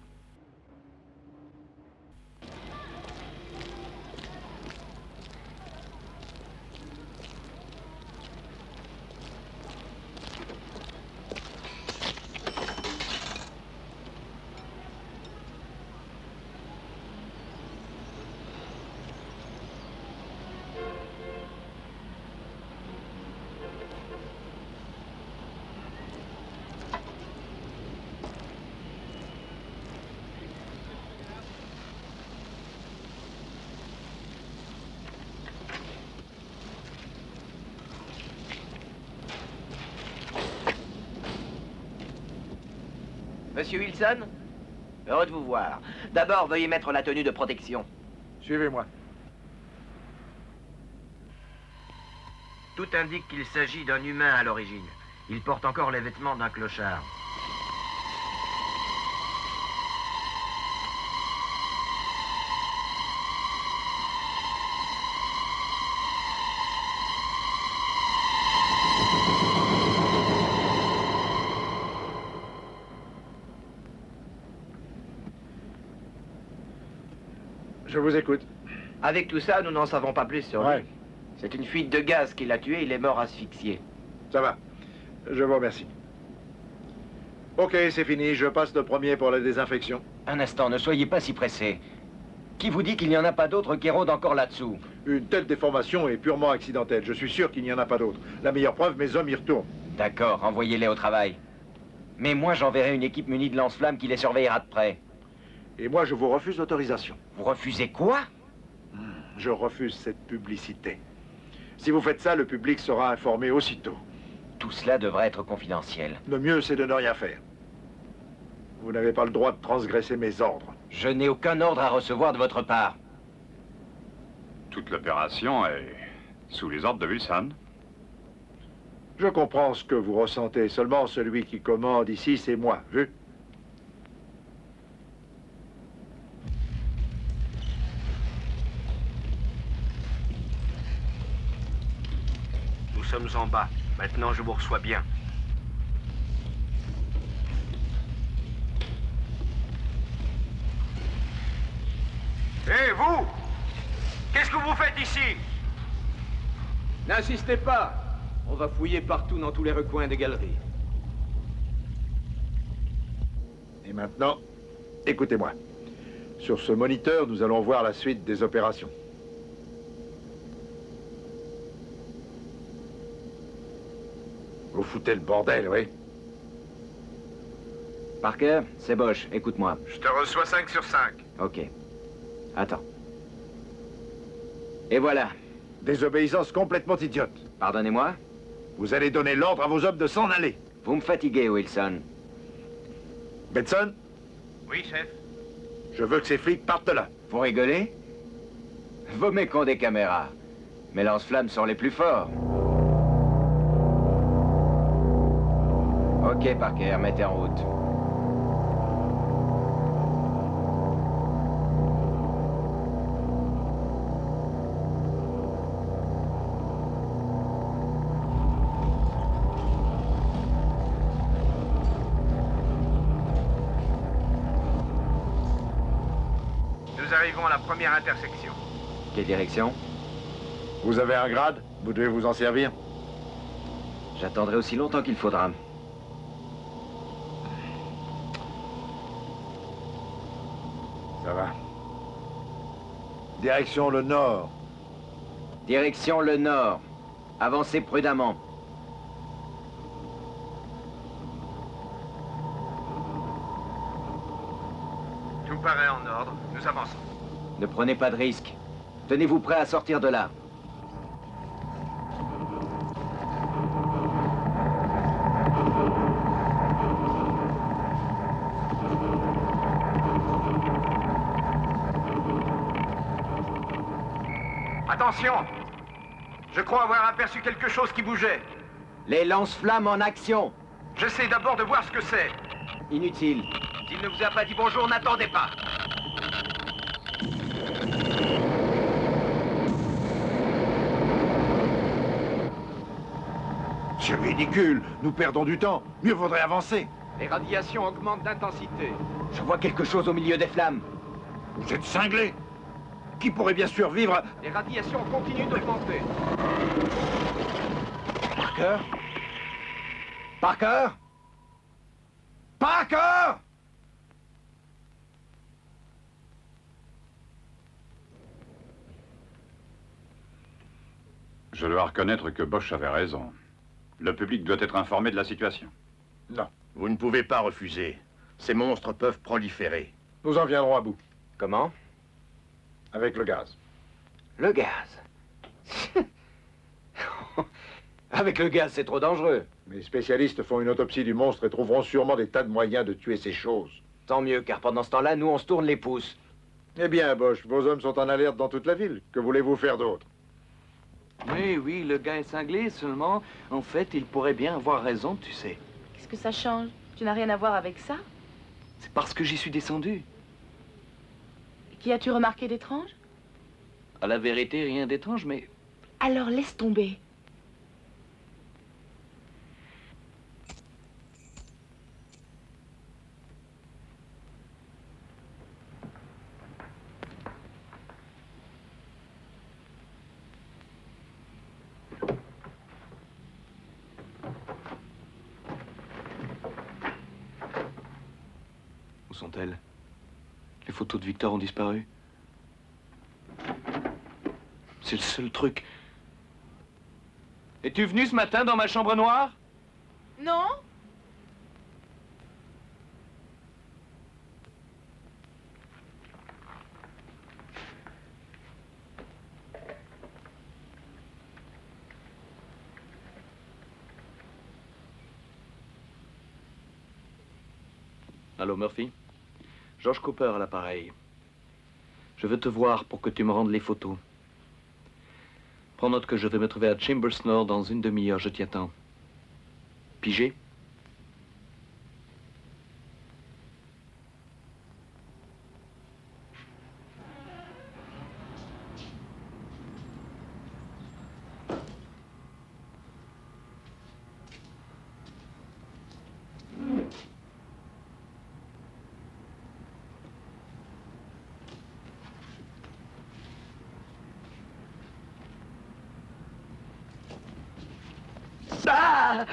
Monsieur Wilson, heureux de vous voir. D'abord, veuillez mettre la tenue de protection. Suivez-moi. Tout indique qu'il s'agit d'un humain à l'origine. Il porte encore les vêtements d'un clochard. Je vous écoute. Avec tout ça, nous n'en savons pas plus sur Ouais. lui. C'est une fuite de gaz qui l'a tué, il est mort asphyxié. Ça va. Je vous remercie. Ok, c'est fini. Je passe le premier pour la désinfection. Un instant, ne soyez pas si pressé. Qui vous dit qu'il n'y en a pas d'autres qui rôdent encore là-dessous? Une telle déformation est purement accidentelle. Je suis sûr qu'il n'y en a pas d'autres. La meilleure preuve, mes hommes y retournent. D'accord, envoyez-les au travail. Mais moi, j'enverrai une équipe munie de lance-flammes qui les surveillera de près. Et moi, je vous refuse l'autorisation. Vous refusez quoi? je refuse cette publicité. Si vous faites ça, le public sera informé aussitôt. Tout cela devrait être confidentiel. Le mieux, c'est de ne rien faire. Vous n'avez pas le droit de transgresser mes ordres. Je n'ai aucun ordre à recevoir de votre part. Toute l'opération est sous les ordres de Wilson. Je comprends ce que vous ressentez. Seulement, celui qui commande ici, c'est moi, vu? Nous sommes en bas. Maintenant, je vous reçois bien. Hé, vous! Qu'est-ce que vous faites ici? N'insistez pas. On va fouiller partout dans tous les recoins des galeries. Et maintenant, écoutez-moi. Sur ce moniteur, nous allons voir la suite des opérations. Vous foutez le bordel, oui? Parker, c'est Bosch, écoute-moi. Je te reçois 5 sur 5. Ok. Attends. Et voilà. Désobéissance complètement idiote. Pardonnez-moi? Vous allez donner l'ordre à vos hommes de s'en aller. Vous me fatiguez, Wilson. Benson? Oui, chef. Je veux que ces flics partent de là. Vous rigolez? Vos mecs ont des caméras. Mes lance-flammes sont les plus forts. Ok, Parker, mettez en route. Nous arrivons à la première intersection. Quelle direction? Vous avez un grade? Vous devez vous en servir. J'attendrai aussi longtemps qu'il faudra. Ça va. Direction le nord. Direction le nord. Avancez prudemment. Tout paraît en ordre. Nous avançons. Ne prenez pas de risques. Tenez-vous prêt à sortir de là. Attention! Je crois avoir aperçu quelque chose qui bougeait. Les lance-flammes en action. J'essaie d'abord de voir ce que c'est. Inutile. S'il ne vous a pas dit bonjour, n'attendez pas. C'est ridicule. Nous perdons du temps. Mieux vaudrait avancer. Les radiations augmentent d'intensité. Je vois quelque chose au milieu des flammes. Vous êtes cinglés. Qui pourrait bien survivre? Les radiations continuent d'augmenter. Parker? Parker? Parker? Je dois reconnaître que Bosch avait raison. Le public doit être informé de la situation. Non, vous ne pouvez pas refuser. Ces monstres peuvent proliférer. Nous en viendrons à bout. Comment? Avec le gaz. Le gaz? Avec le gaz, c'est trop dangereux. Les spécialistes font une autopsie du monstre et trouveront sûrement des tas de moyens de tuer ces choses. Tant mieux, car pendant ce temps-là, nous, on se tourne les pouces. Eh bien, Bosch, vos hommes sont en alerte dans toute la ville. Que voulez-vous faire d'autre? Oui, le gars est cinglé, seulement, en fait, il pourrait bien avoir raison, tu sais. Qu'est-ce que ça change? Tu n'as rien à voir avec ça? C'est parce que j'y suis descendu. Qui as-tu remarqué d'étrange? À la vérité, rien d'étrange, mais... Alors laisse tomber. Où sont-elles? Les photos de Victor ont disparu. C'est le seul truc. Es-tu venu ce matin dans ma chambre noire? Non? Allô, Murphy? George Cooper à l'appareil. Je veux te voir pour que tu me rendes les photos. Prends note que je vais me trouver à Chambers Nord dans une demi-heure, je t'y attends. Pigé? Ah!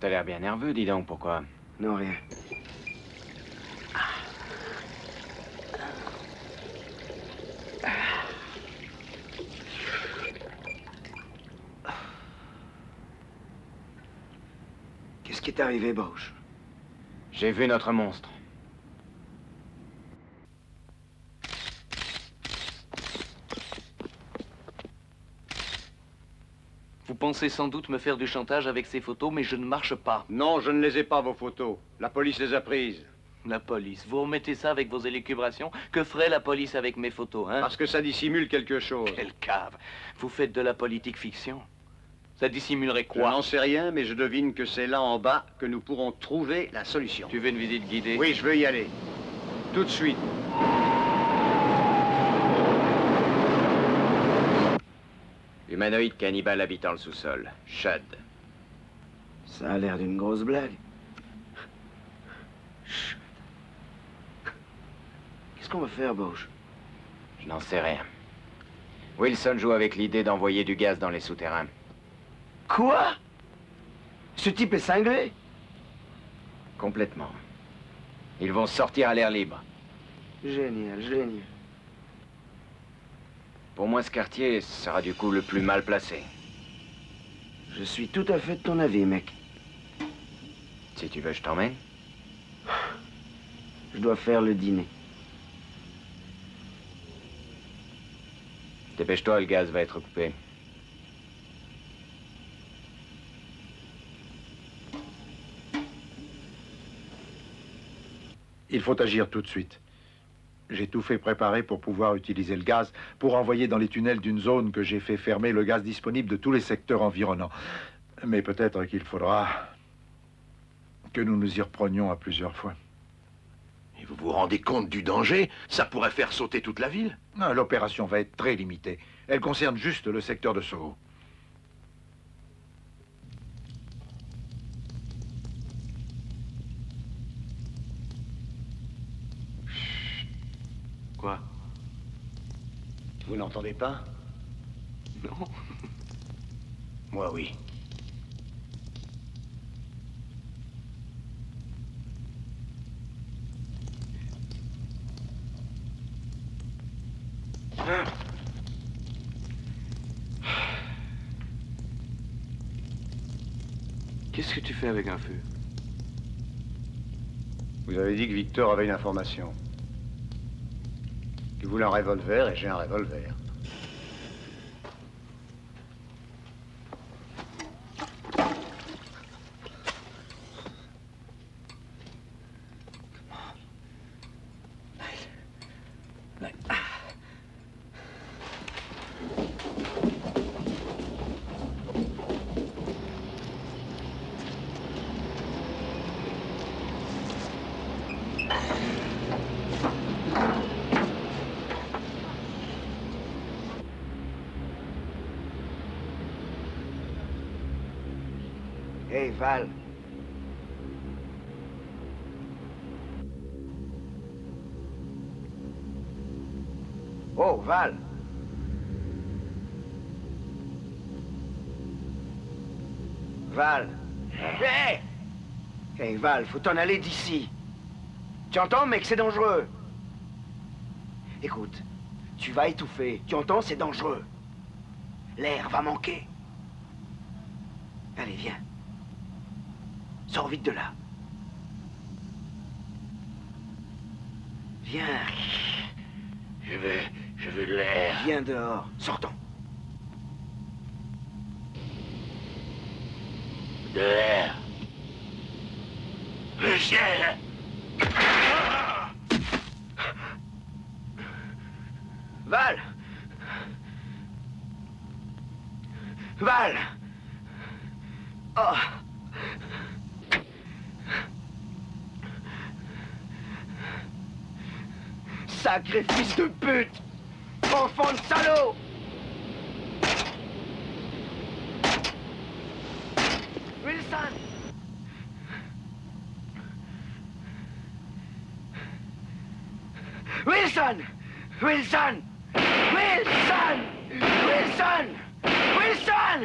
T'as l'air bien nerveux, dis donc, pourquoi? Non, rien. Qu'est-ce qui est arrivé, Bausch? J'ai vu notre monstre. Vous pensez sans doute me faire du chantage avec ces photos, mais je ne marche pas. Non, je ne les ai pas, vos photos. La police les a prises. La police. Vous remettez ça avec vos élucubrations? Que ferait la police avec mes photos, hein? Parce que ça dissimule quelque chose. Quelle cave. Vous faites de la politique fiction. Ça dissimulerait Je quoi? n'en sais rien, mais je devine que c'est là en bas que nous pourrons trouver la solution. Tu veux une visite guidée? Oui, je veux y aller. Tout de suite. Humanoïde cannibale habitant le sous-sol. Shad. Ça a l'air d'une grosse blague. Qu'est-ce qu'on va faire, Bausch? Je n'en sais rien. Wilson joue avec l'idée d'envoyer du gaz dans les souterrains. Quoi? Ce type est cinglé? Complètement. Ils vont sortir à l'air libre. Génial, génial. Pour moi, ce quartier sera du coup le plus mal placé. Je suis tout à fait de ton avis, mec. Si tu veux, je t'emmène. Je dois faire le dîner. Dépêche-toi, le gaz va être coupé. Il faut agir tout de suite. J'ai tout fait préparer pour pouvoir utiliser le gaz pour envoyer dans les tunnels d'une zone que j'ai fait fermer le gaz disponible de tous les secteurs environnants. Mais peut-être qu'il faudra que nous nous y reprenions à plusieurs fois. Et vous vous rendez compte du danger? Ça pourrait faire sauter toute la ville. Non, l'opération va être très limitée. Elle concerne juste le secteur de Soho. Quoi? Vous n'entendez pas? Non. Moi, oui. Qu'est-ce que tu fais avec un feu? Vous avez dit que Victor avait une information. Il voulait un revolver et j'ai un revolver. Hey, Val. Oh, Val. Val. Hey! Hey, Val, faut t'en aller d'ici. Tu entends, mec, c'est dangereux. Écoute, tu vas étouffer. Tu entends, c'est dangereux. L'air va manquer. Allez, viens. Sors vite de là. Viens. Je veux de l'air. Viens dehors. Sortons. Dehors. Le chien. Val! Val! Oh! Sacré fils de pute! Enfant de salaud! Wilson! Wilson! Wilson! Wilson! Wilson! Wilson!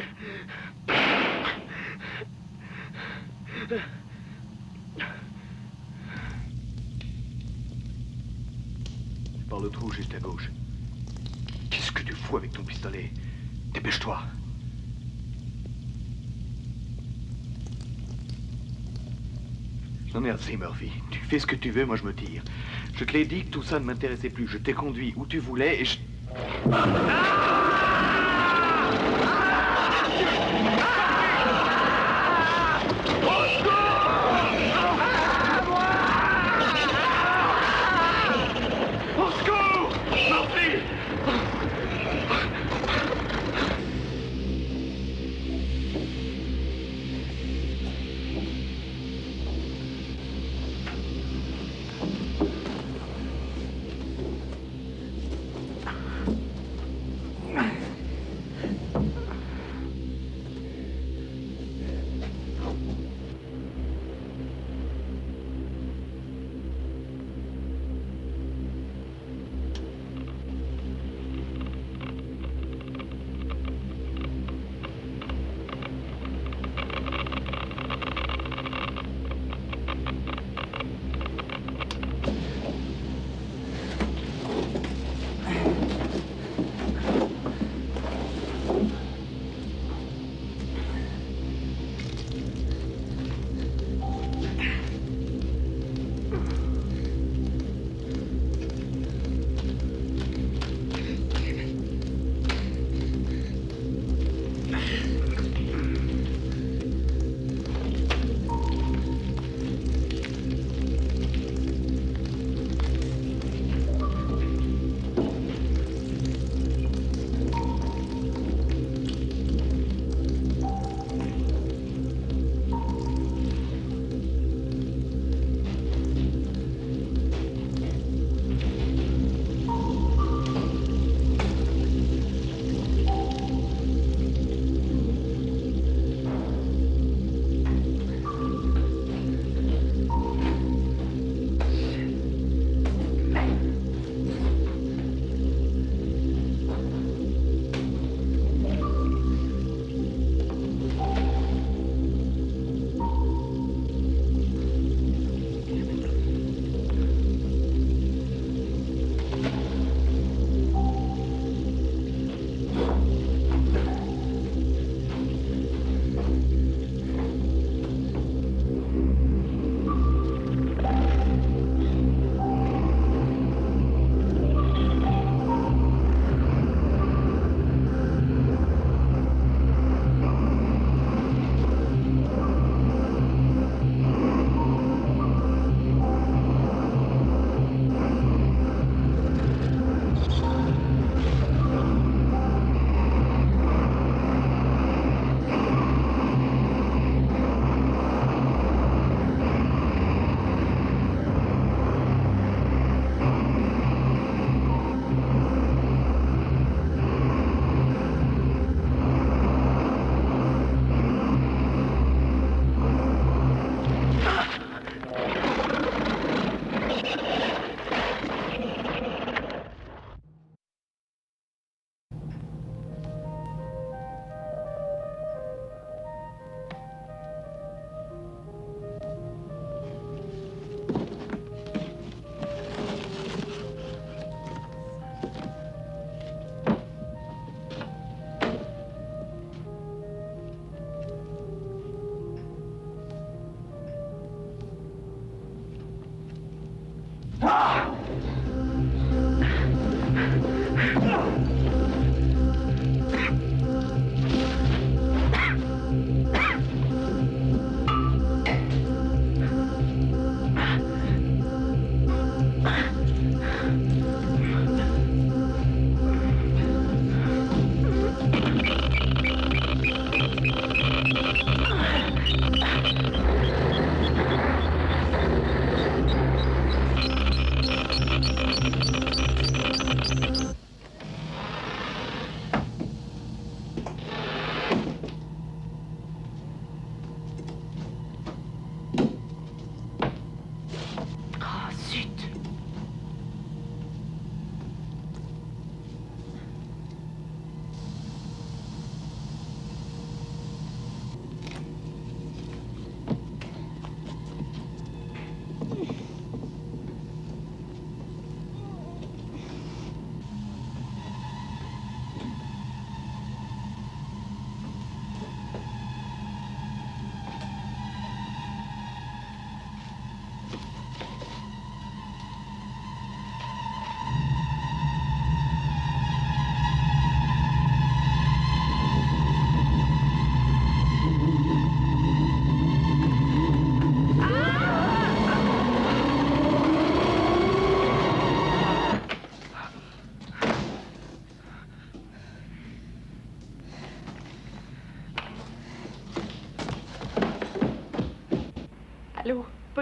Par le trou juste à gauche. Qu'est-ce que tu fous avec ton pistolet? Dépêche-toi. J'en ai assez, Murphy. Tu fais ce que tu veux, moi je me tire. Je te l'ai dit que tout ça ne m'intéressait plus. Je t'ai conduit où tu voulais et je... Au secours! Murphy!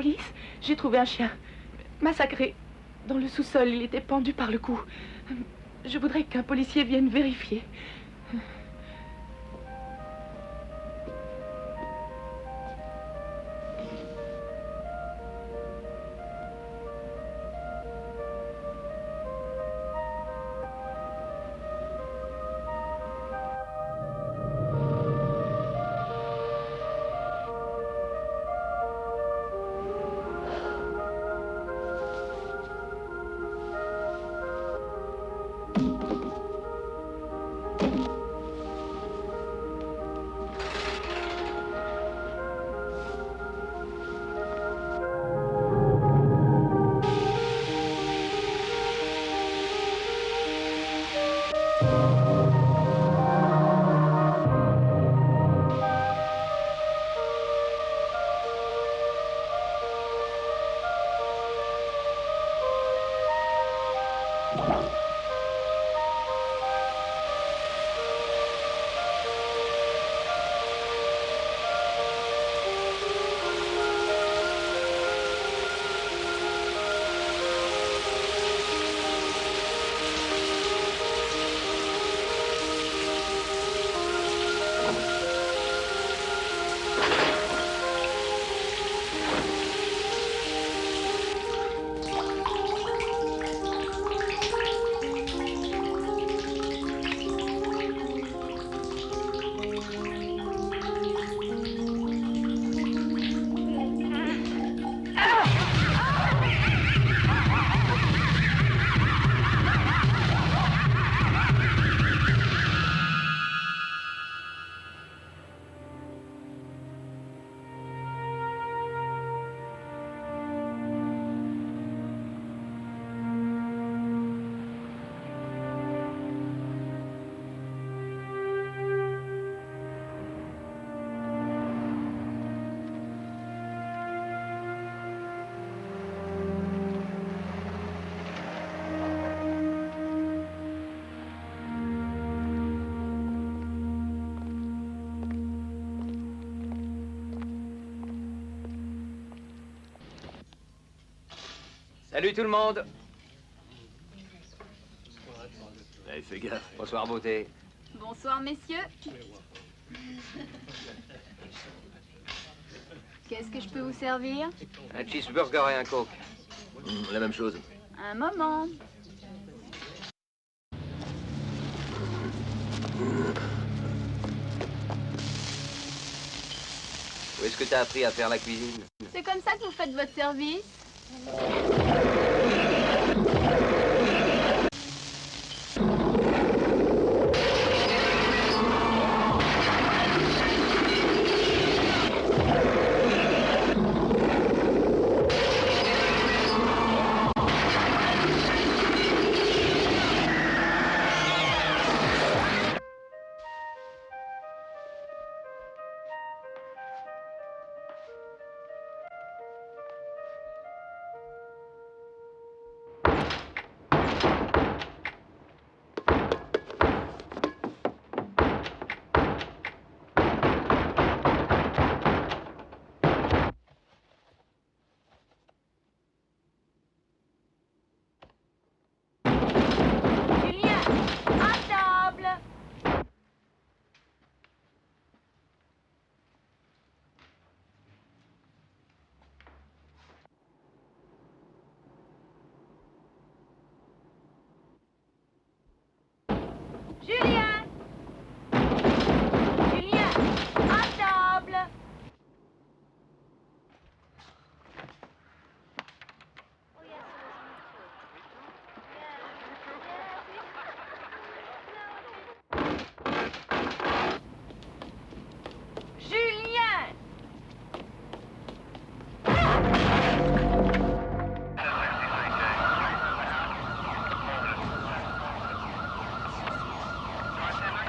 police, j'ai trouvé un chien massacré. Dans le sous-sol, il était pendu par le cou. Je voudrais qu'un policier vienne vérifier. Salut tout le monde. Allez, fais gaffe. Bonsoir, beauté. Bonsoir, messieurs. Qu'est-ce que je peux vous servir? Un cheeseburger et un coke. La même chose. Un moment. Où est-ce que t'as appris à faire la cuisine? C'est comme ça que vous faites votre service?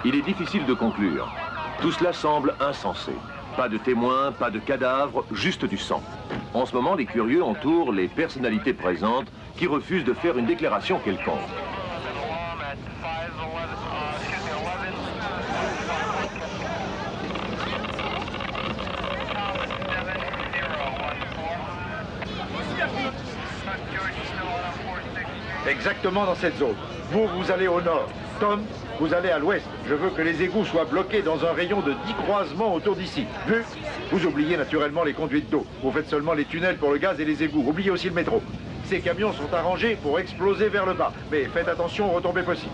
Il est difficile de conclure. Tout cela semble insensé. Pas de témoins, pas de cadavres, juste du sang. En ce moment, les curieux entourent les personnalités présentes qui refusent de faire une déclaration quelconque. Exactement dans cette zone. Vous allez au nord. Tom, vous allez à l'ouest. Je veux que les égouts soient bloqués dans un rayon de 10 croisements autour d'ici. Vu? Vous oubliez naturellement les conduites d'eau. Vous faites seulement les tunnels pour le gaz et les égouts. Oubliez aussi le métro. Ces camions sont arrangés pour exploser vers le bas. Mais faites attention aux retombées possibles.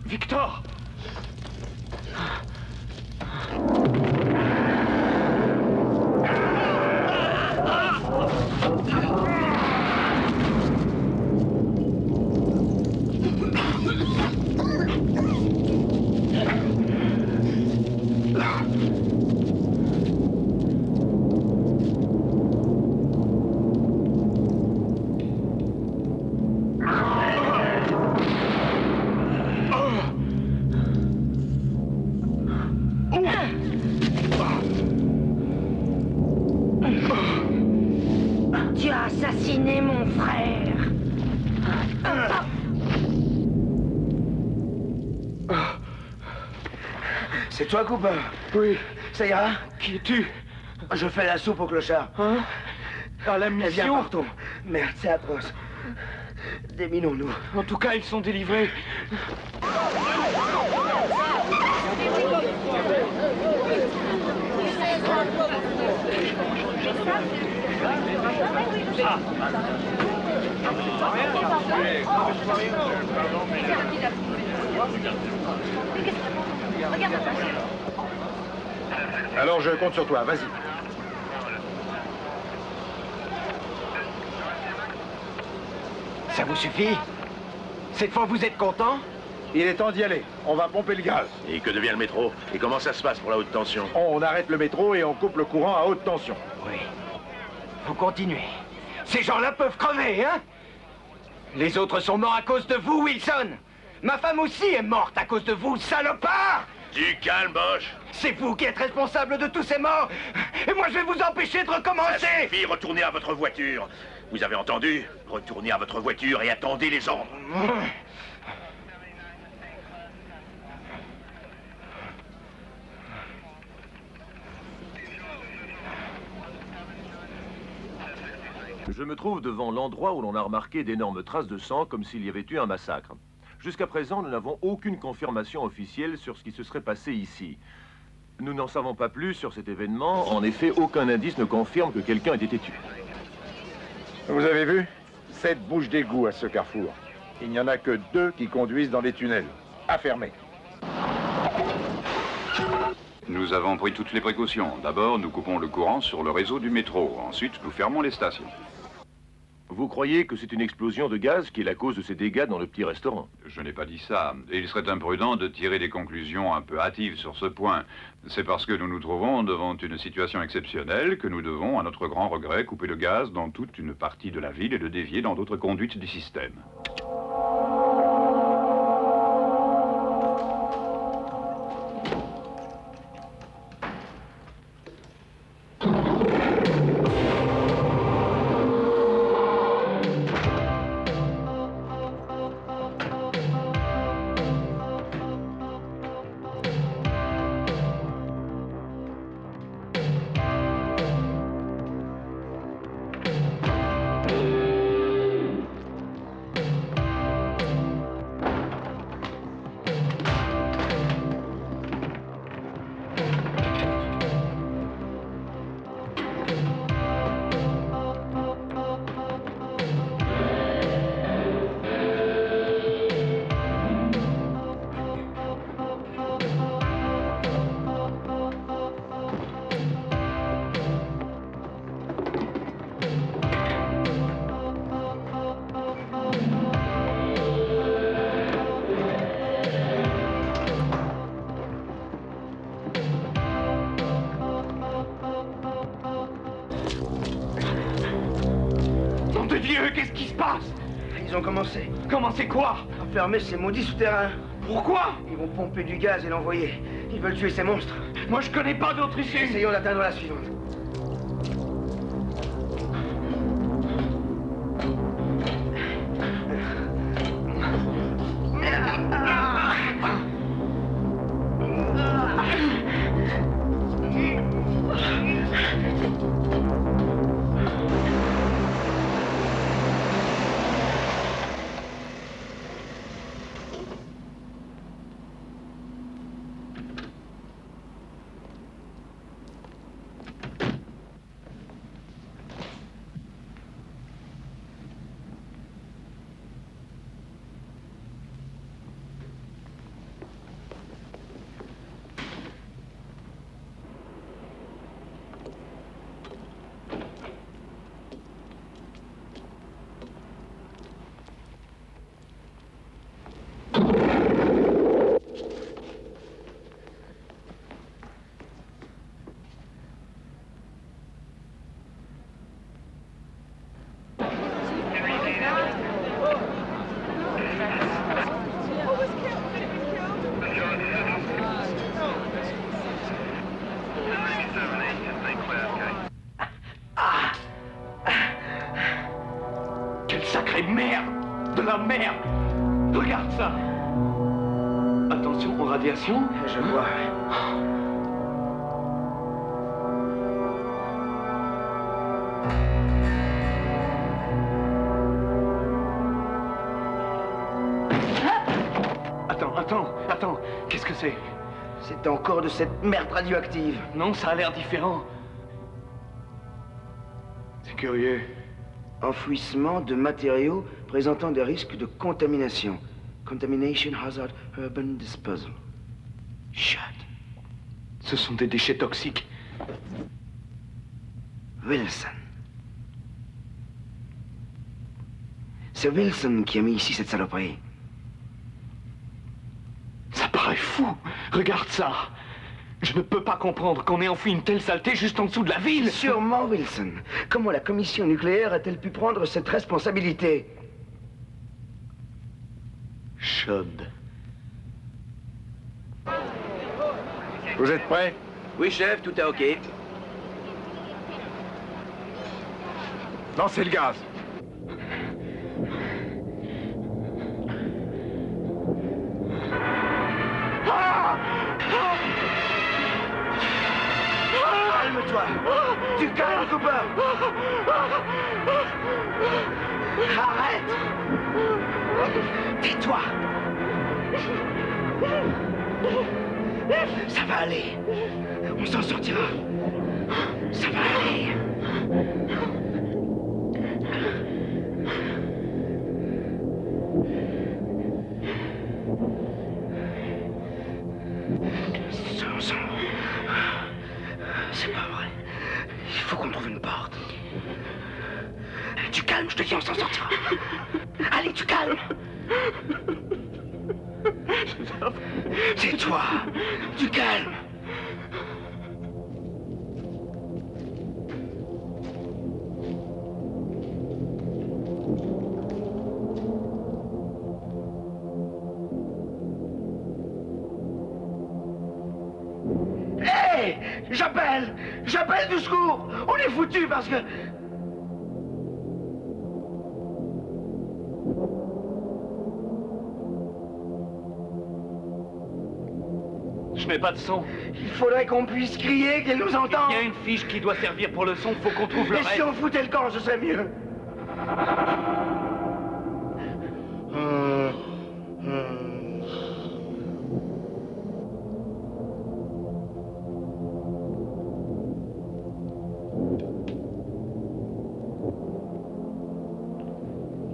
Victor! Tu as assassiné mon frère. C'est toi, Cooper? Oui. Ça ira? Qui es-tu? Je fais la soupe au clochard. Hein? À la Eh bien, mission? partons. Merde, c'est atroce. Déminons-nous. En tout cas, ils sont délivrés. Alors je compte sur toi, vas-y. Ça vous suffit? Cette fois, vous êtes content? Il est temps d'y aller. On va pomper le gaz. Et que devient le métro? Et comment ça se passe pour la haute tension? On arrête le métro et on coupe le courant à haute tension. Oui. Vous continuez. Ces gens-là peuvent crever, hein? Les autres sont morts à cause de vous, Wilson. Ma femme aussi est morte à cause de vous, salopard! Du calme, Bosch. C'est vous qui êtes responsable de tous ces morts. Et moi, je vais vous empêcher de recommencer. Ça suffit, retournez à votre voiture. Vous avez entendu? Retournez à votre voiture et attendez les ordres. Je me trouve devant l'endroit où l'on a remarqué d'énormes traces de sang, comme s'il y avait eu un massacre. Jusqu'à présent, nous n'avons aucune confirmation officielle sur ce qui se serait passé ici. Nous n'en savons pas plus sur cet événement. En effet, aucun indice ne confirme que quelqu'un ait été tué. Vous avez vu? 7 bouches d'égout à ce carrefour. Il n'y en a que 2 qui conduisent dans les tunnels. À fermer. Nous avons pris toutes les précautions. D'abord, nous coupons le courant sur le réseau du métro. Ensuite, nous fermons les stations. Vous croyez que c'est une explosion de gaz qui est la cause de ces dégâts dans le petit restaurant? Je n'ai pas dit ça. Et il serait imprudent de tirer des conclusions un peu hâtives sur ce point. C'est parce que nous nous trouvons devant une situation exceptionnelle que nous devons, à notre grand regret, couper le gaz dans toute une partie de la ville et le dévier dans d'autres conduites du système. Dieu, qu'est-ce qui se passe? Ils ont commencé. Commencé quoi? À fermer ces maudits souterrains. Pourquoi? Ils vont pomper du gaz et l'envoyer. Ils veulent tuer ces monstres. Moi, je connais pas d'autre issue. Essayons d'atteindre la suivante. Quelle sacrée merde! De la merde! Regarde ça! Attention aux radiations. Je vois. Attends, qu'est-ce que c'est? C'est encore de cette merde radioactive. Non, ça a l'air différent. C'est curieux. Enfouissement de matériaux présentant des risques de contamination. Contamination Hazard Urban Disposal. Chut. Ce sont des déchets toxiques. Wilson. C'est Wilson qui a mis ici cette saloperie. Ça paraît fou. Regarde ça. Je ne peux pas comprendre qu'on ait enfoui une telle saleté juste en dessous de la ville. Sûrement, Wilson. Comment la commission nucléaire a-t-elle pu prendre cette responsabilité? Chaude. Vous êtes prêts? Oui, chef, tout est OK. Lancez le gaz. Calme-toi. Tu calmes, Cooper. Arrête. Tais-toi. Ça va aller. On s'en sortira. Ça va aller. C'est pas vrai. Il faut qu'on trouve une porte. Tu calmes, je te dis, on s'en sortira. Allez, tu calmes. C'est toi. Tu calmes. Hé! J'appelle du secours. On est foutus parce que... Je n'ai pas de son. Il faudrait qu'on puisse crier, qu'elle nous entende. Il y a une fiche qui doit servir pour le son, faut qu'on trouve le Et reste. si on foutait le camp, ce serait mieux.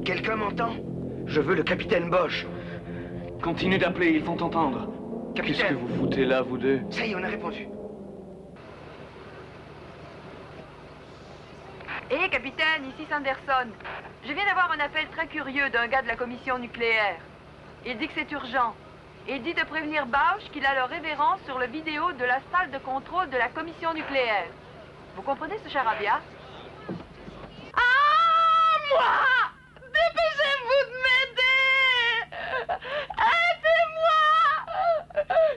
Quelqu'un m'entend? Je veux le capitaine Bosch. Continue d'appeler, ils vont t'entendre. Qu'est-ce que vous foutez là, vous deux? Ça y est, on a répondu. Hé, capitaine, ici Sanderson. Je viens d'avoir un appel très curieux d'un gars de la commission nucléaire. Il dit que c'est urgent. Il dit de prévenir Bausch qu'il a le révérend sur le vidéo de la salle de contrôle de la commission nucléaire. Vous comprenez ce charabia? Ah, Aidez-moi! Dépêchez-vous de m'aider! Aidez-moi!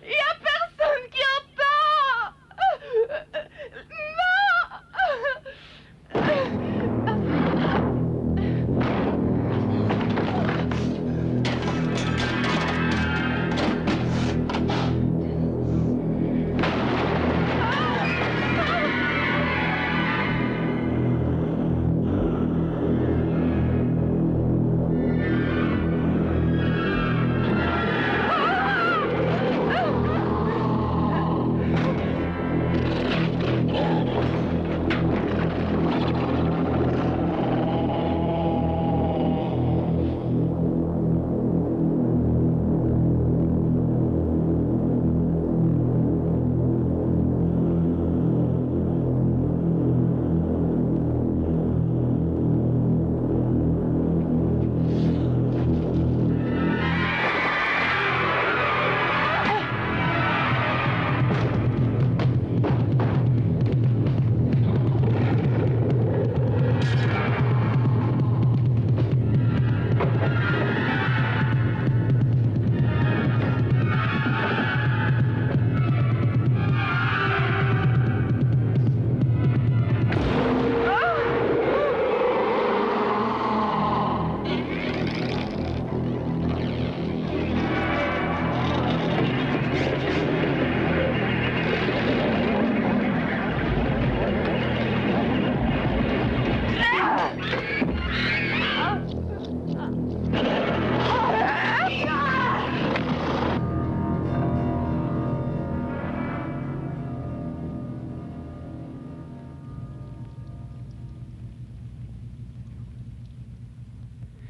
Il n'y a personne qui entend!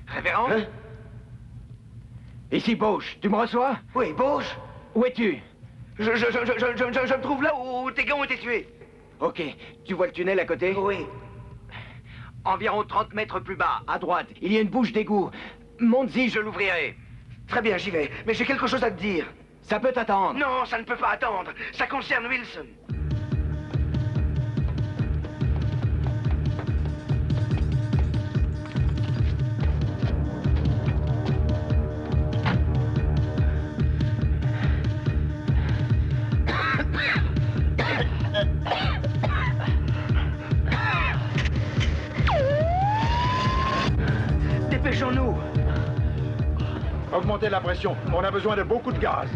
Révérend? Ici, Bauche. Tu me reçois? Oui, Bauche? Où es-tu? Je me trouve là où tes gars ont été tués. Ok. Tu vois le tunnel à côté? Oui. Environ 30 mètres plus bas, à droite, il y a une bouche d'égout. Monte-y, je l'ouvrirai. Très bien, j'y vais. Mais j'ai quelque chose à te dire. Ça peut t'attendre. Non, ça ne peut pas attendre. Ça concerne Wilson. Dépêchons-nous. Augmentez la pression. On a besoin de beaucoup de gaz.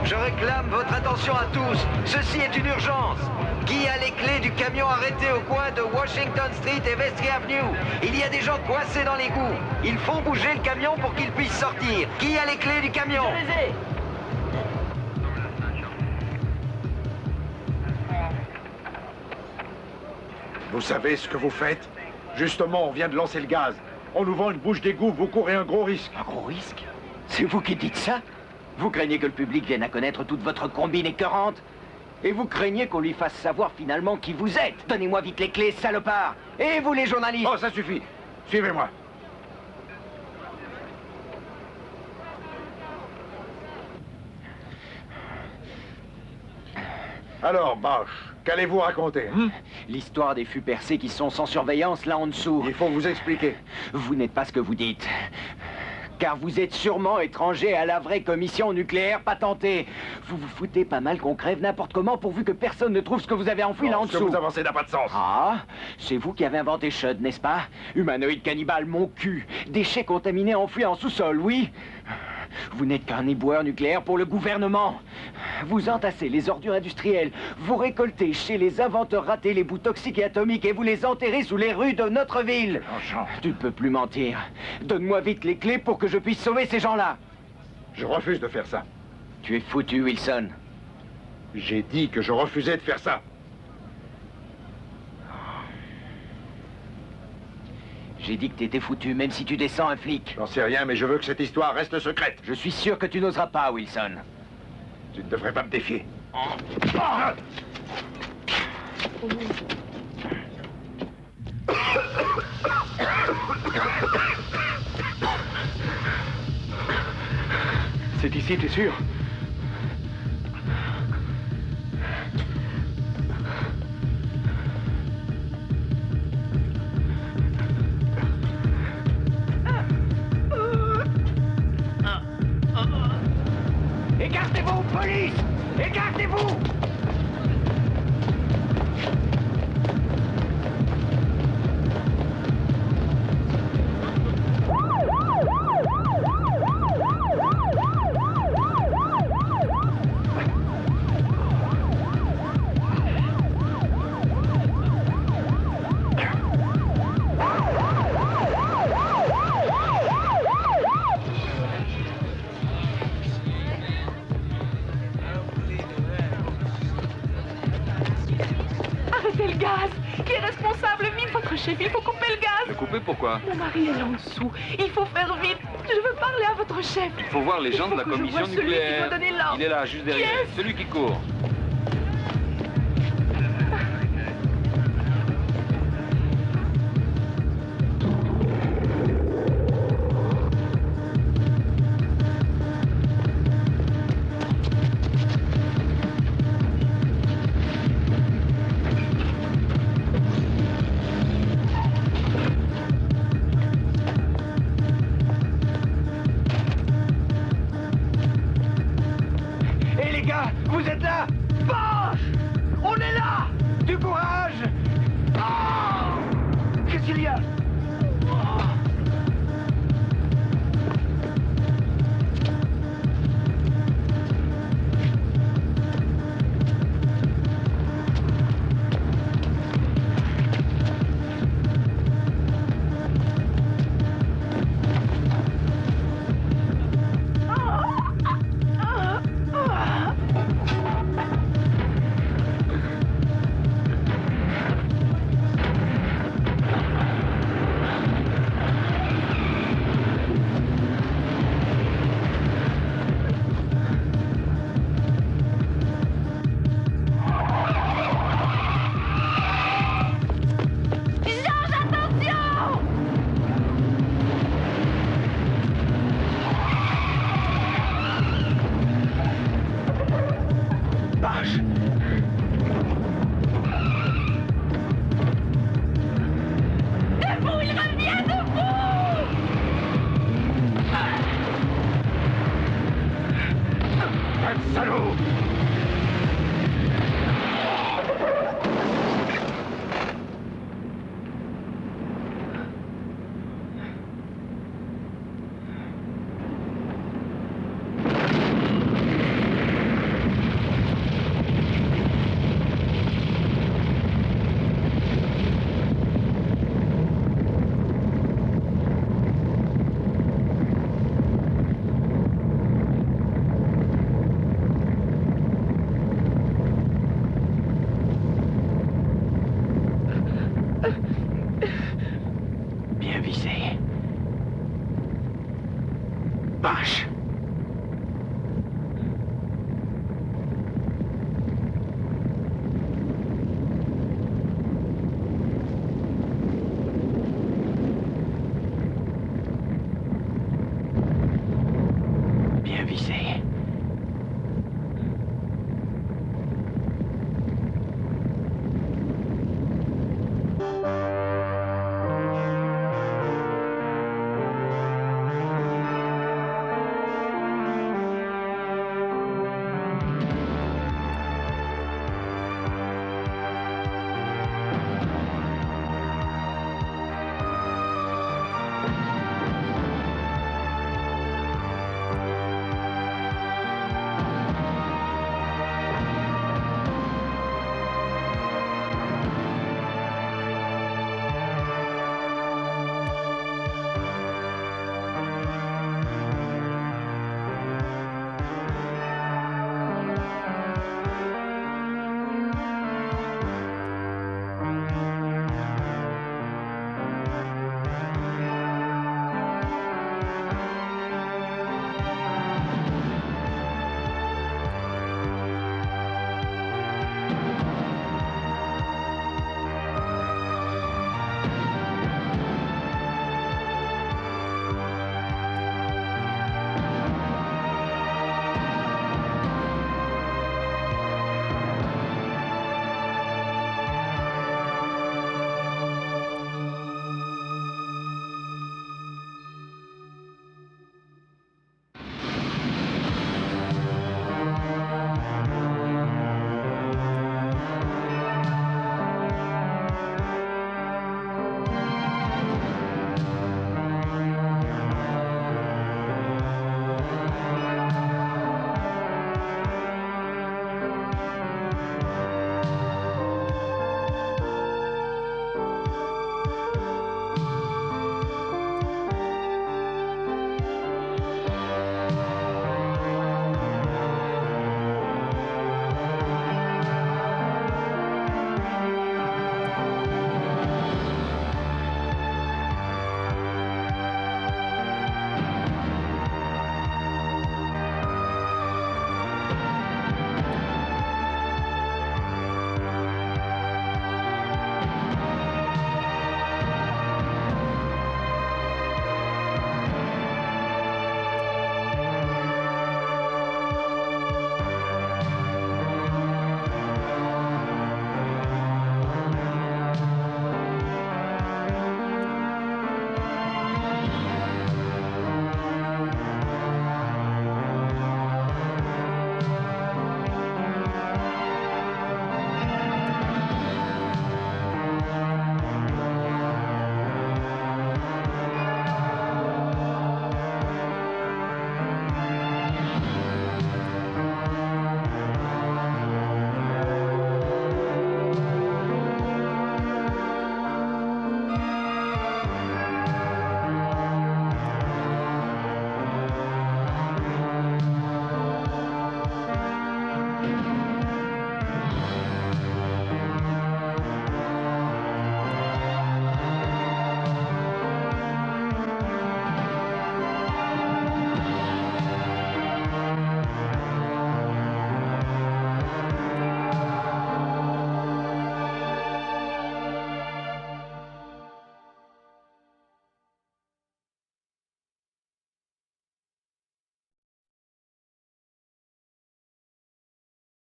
Je réclame votre attention à tous. Ceci est une urgence. Qui a les clés du camion arrêté au coin de Washington Street et Vestry Avenue? Il y a des gens coincés dans l'égout. Il faut bouger le camion pour qu'ils puissent sortir. Qui a les clés du camion? Je les ai. Vous savez ce que vous faites? Justement, on vient de lancer le gaz. On nous vend une bouche d'égout, vous courez un gros risque. Un gros risque? C'est vous qui dites ça? Vous craignez que le public vienne à connaître toute votre combine écœurante? Et vous craignez qu'on lui fasse savoir finalement qui vous êtes? Donnez-moi vite les clés, salopard! Et vous, les journalistes? Oh, ça suffit. Suivez-moi. Alors, Bauche, qu'allez-vous raconter? L'histoire des fûts percés qui sont sans surveillance là en dessous. Il faut vous expliquer. Vous n'êtes pas ce que vous dites. Car vous êtes sûrement étranger à la vraie commission nucléaire patentée. Vous vous foutez pas mal qu'on crève n'importe comment pourvu que personne ne trouve ce que vous avez enfoui là en dessous. Ce que vous avancez n'a pas de sens. Ah, c'est vous qui avez inventé Shud, n'est-ce pas? Humanoïde cannibale, mon cul. Déchets contaminés enfouis en sous-sol, oui. Vous n'êtes qu'un éboueur nucléaire pour le gouvernement. Vous entassez les ordures industrielles, vous récoltez chez les inventeurs ratés les bouts toxiques et atomiques et vous les enterrez sous les rues de notre ville. Tu ne peux plus mentir. Donne-moi vite les clés pour que je puisse sauver ces gens-là. Je refuse de faire ça. Tu es foutu, Wilson. J'ai dit que je refusais de faire ça. J'ai dit que t'étais foutu, même si tu descends un flic. J'en sais rien, mais je veux que cette histoire reste secrète. Je suis sûr que tu n'oseras pas, Wilson. Tu ne devrais pas me défier. ici, t'es sûr? Écartez-vous, police! Écartez-vous! Arrêtez le gaz! Qui est responsable? Vite, votre chef, il faut couper le gaz! Le couper, pourquoi? Mon mari est là en dessous. Il faut faire vite. Je veux parler à votre chef. Il faut voir les gens de la Il faut que je commission voie celui qui nucléaire. doit donner l'ordre. Il est là, juste derrière. Qui est-ce? Celui qui court.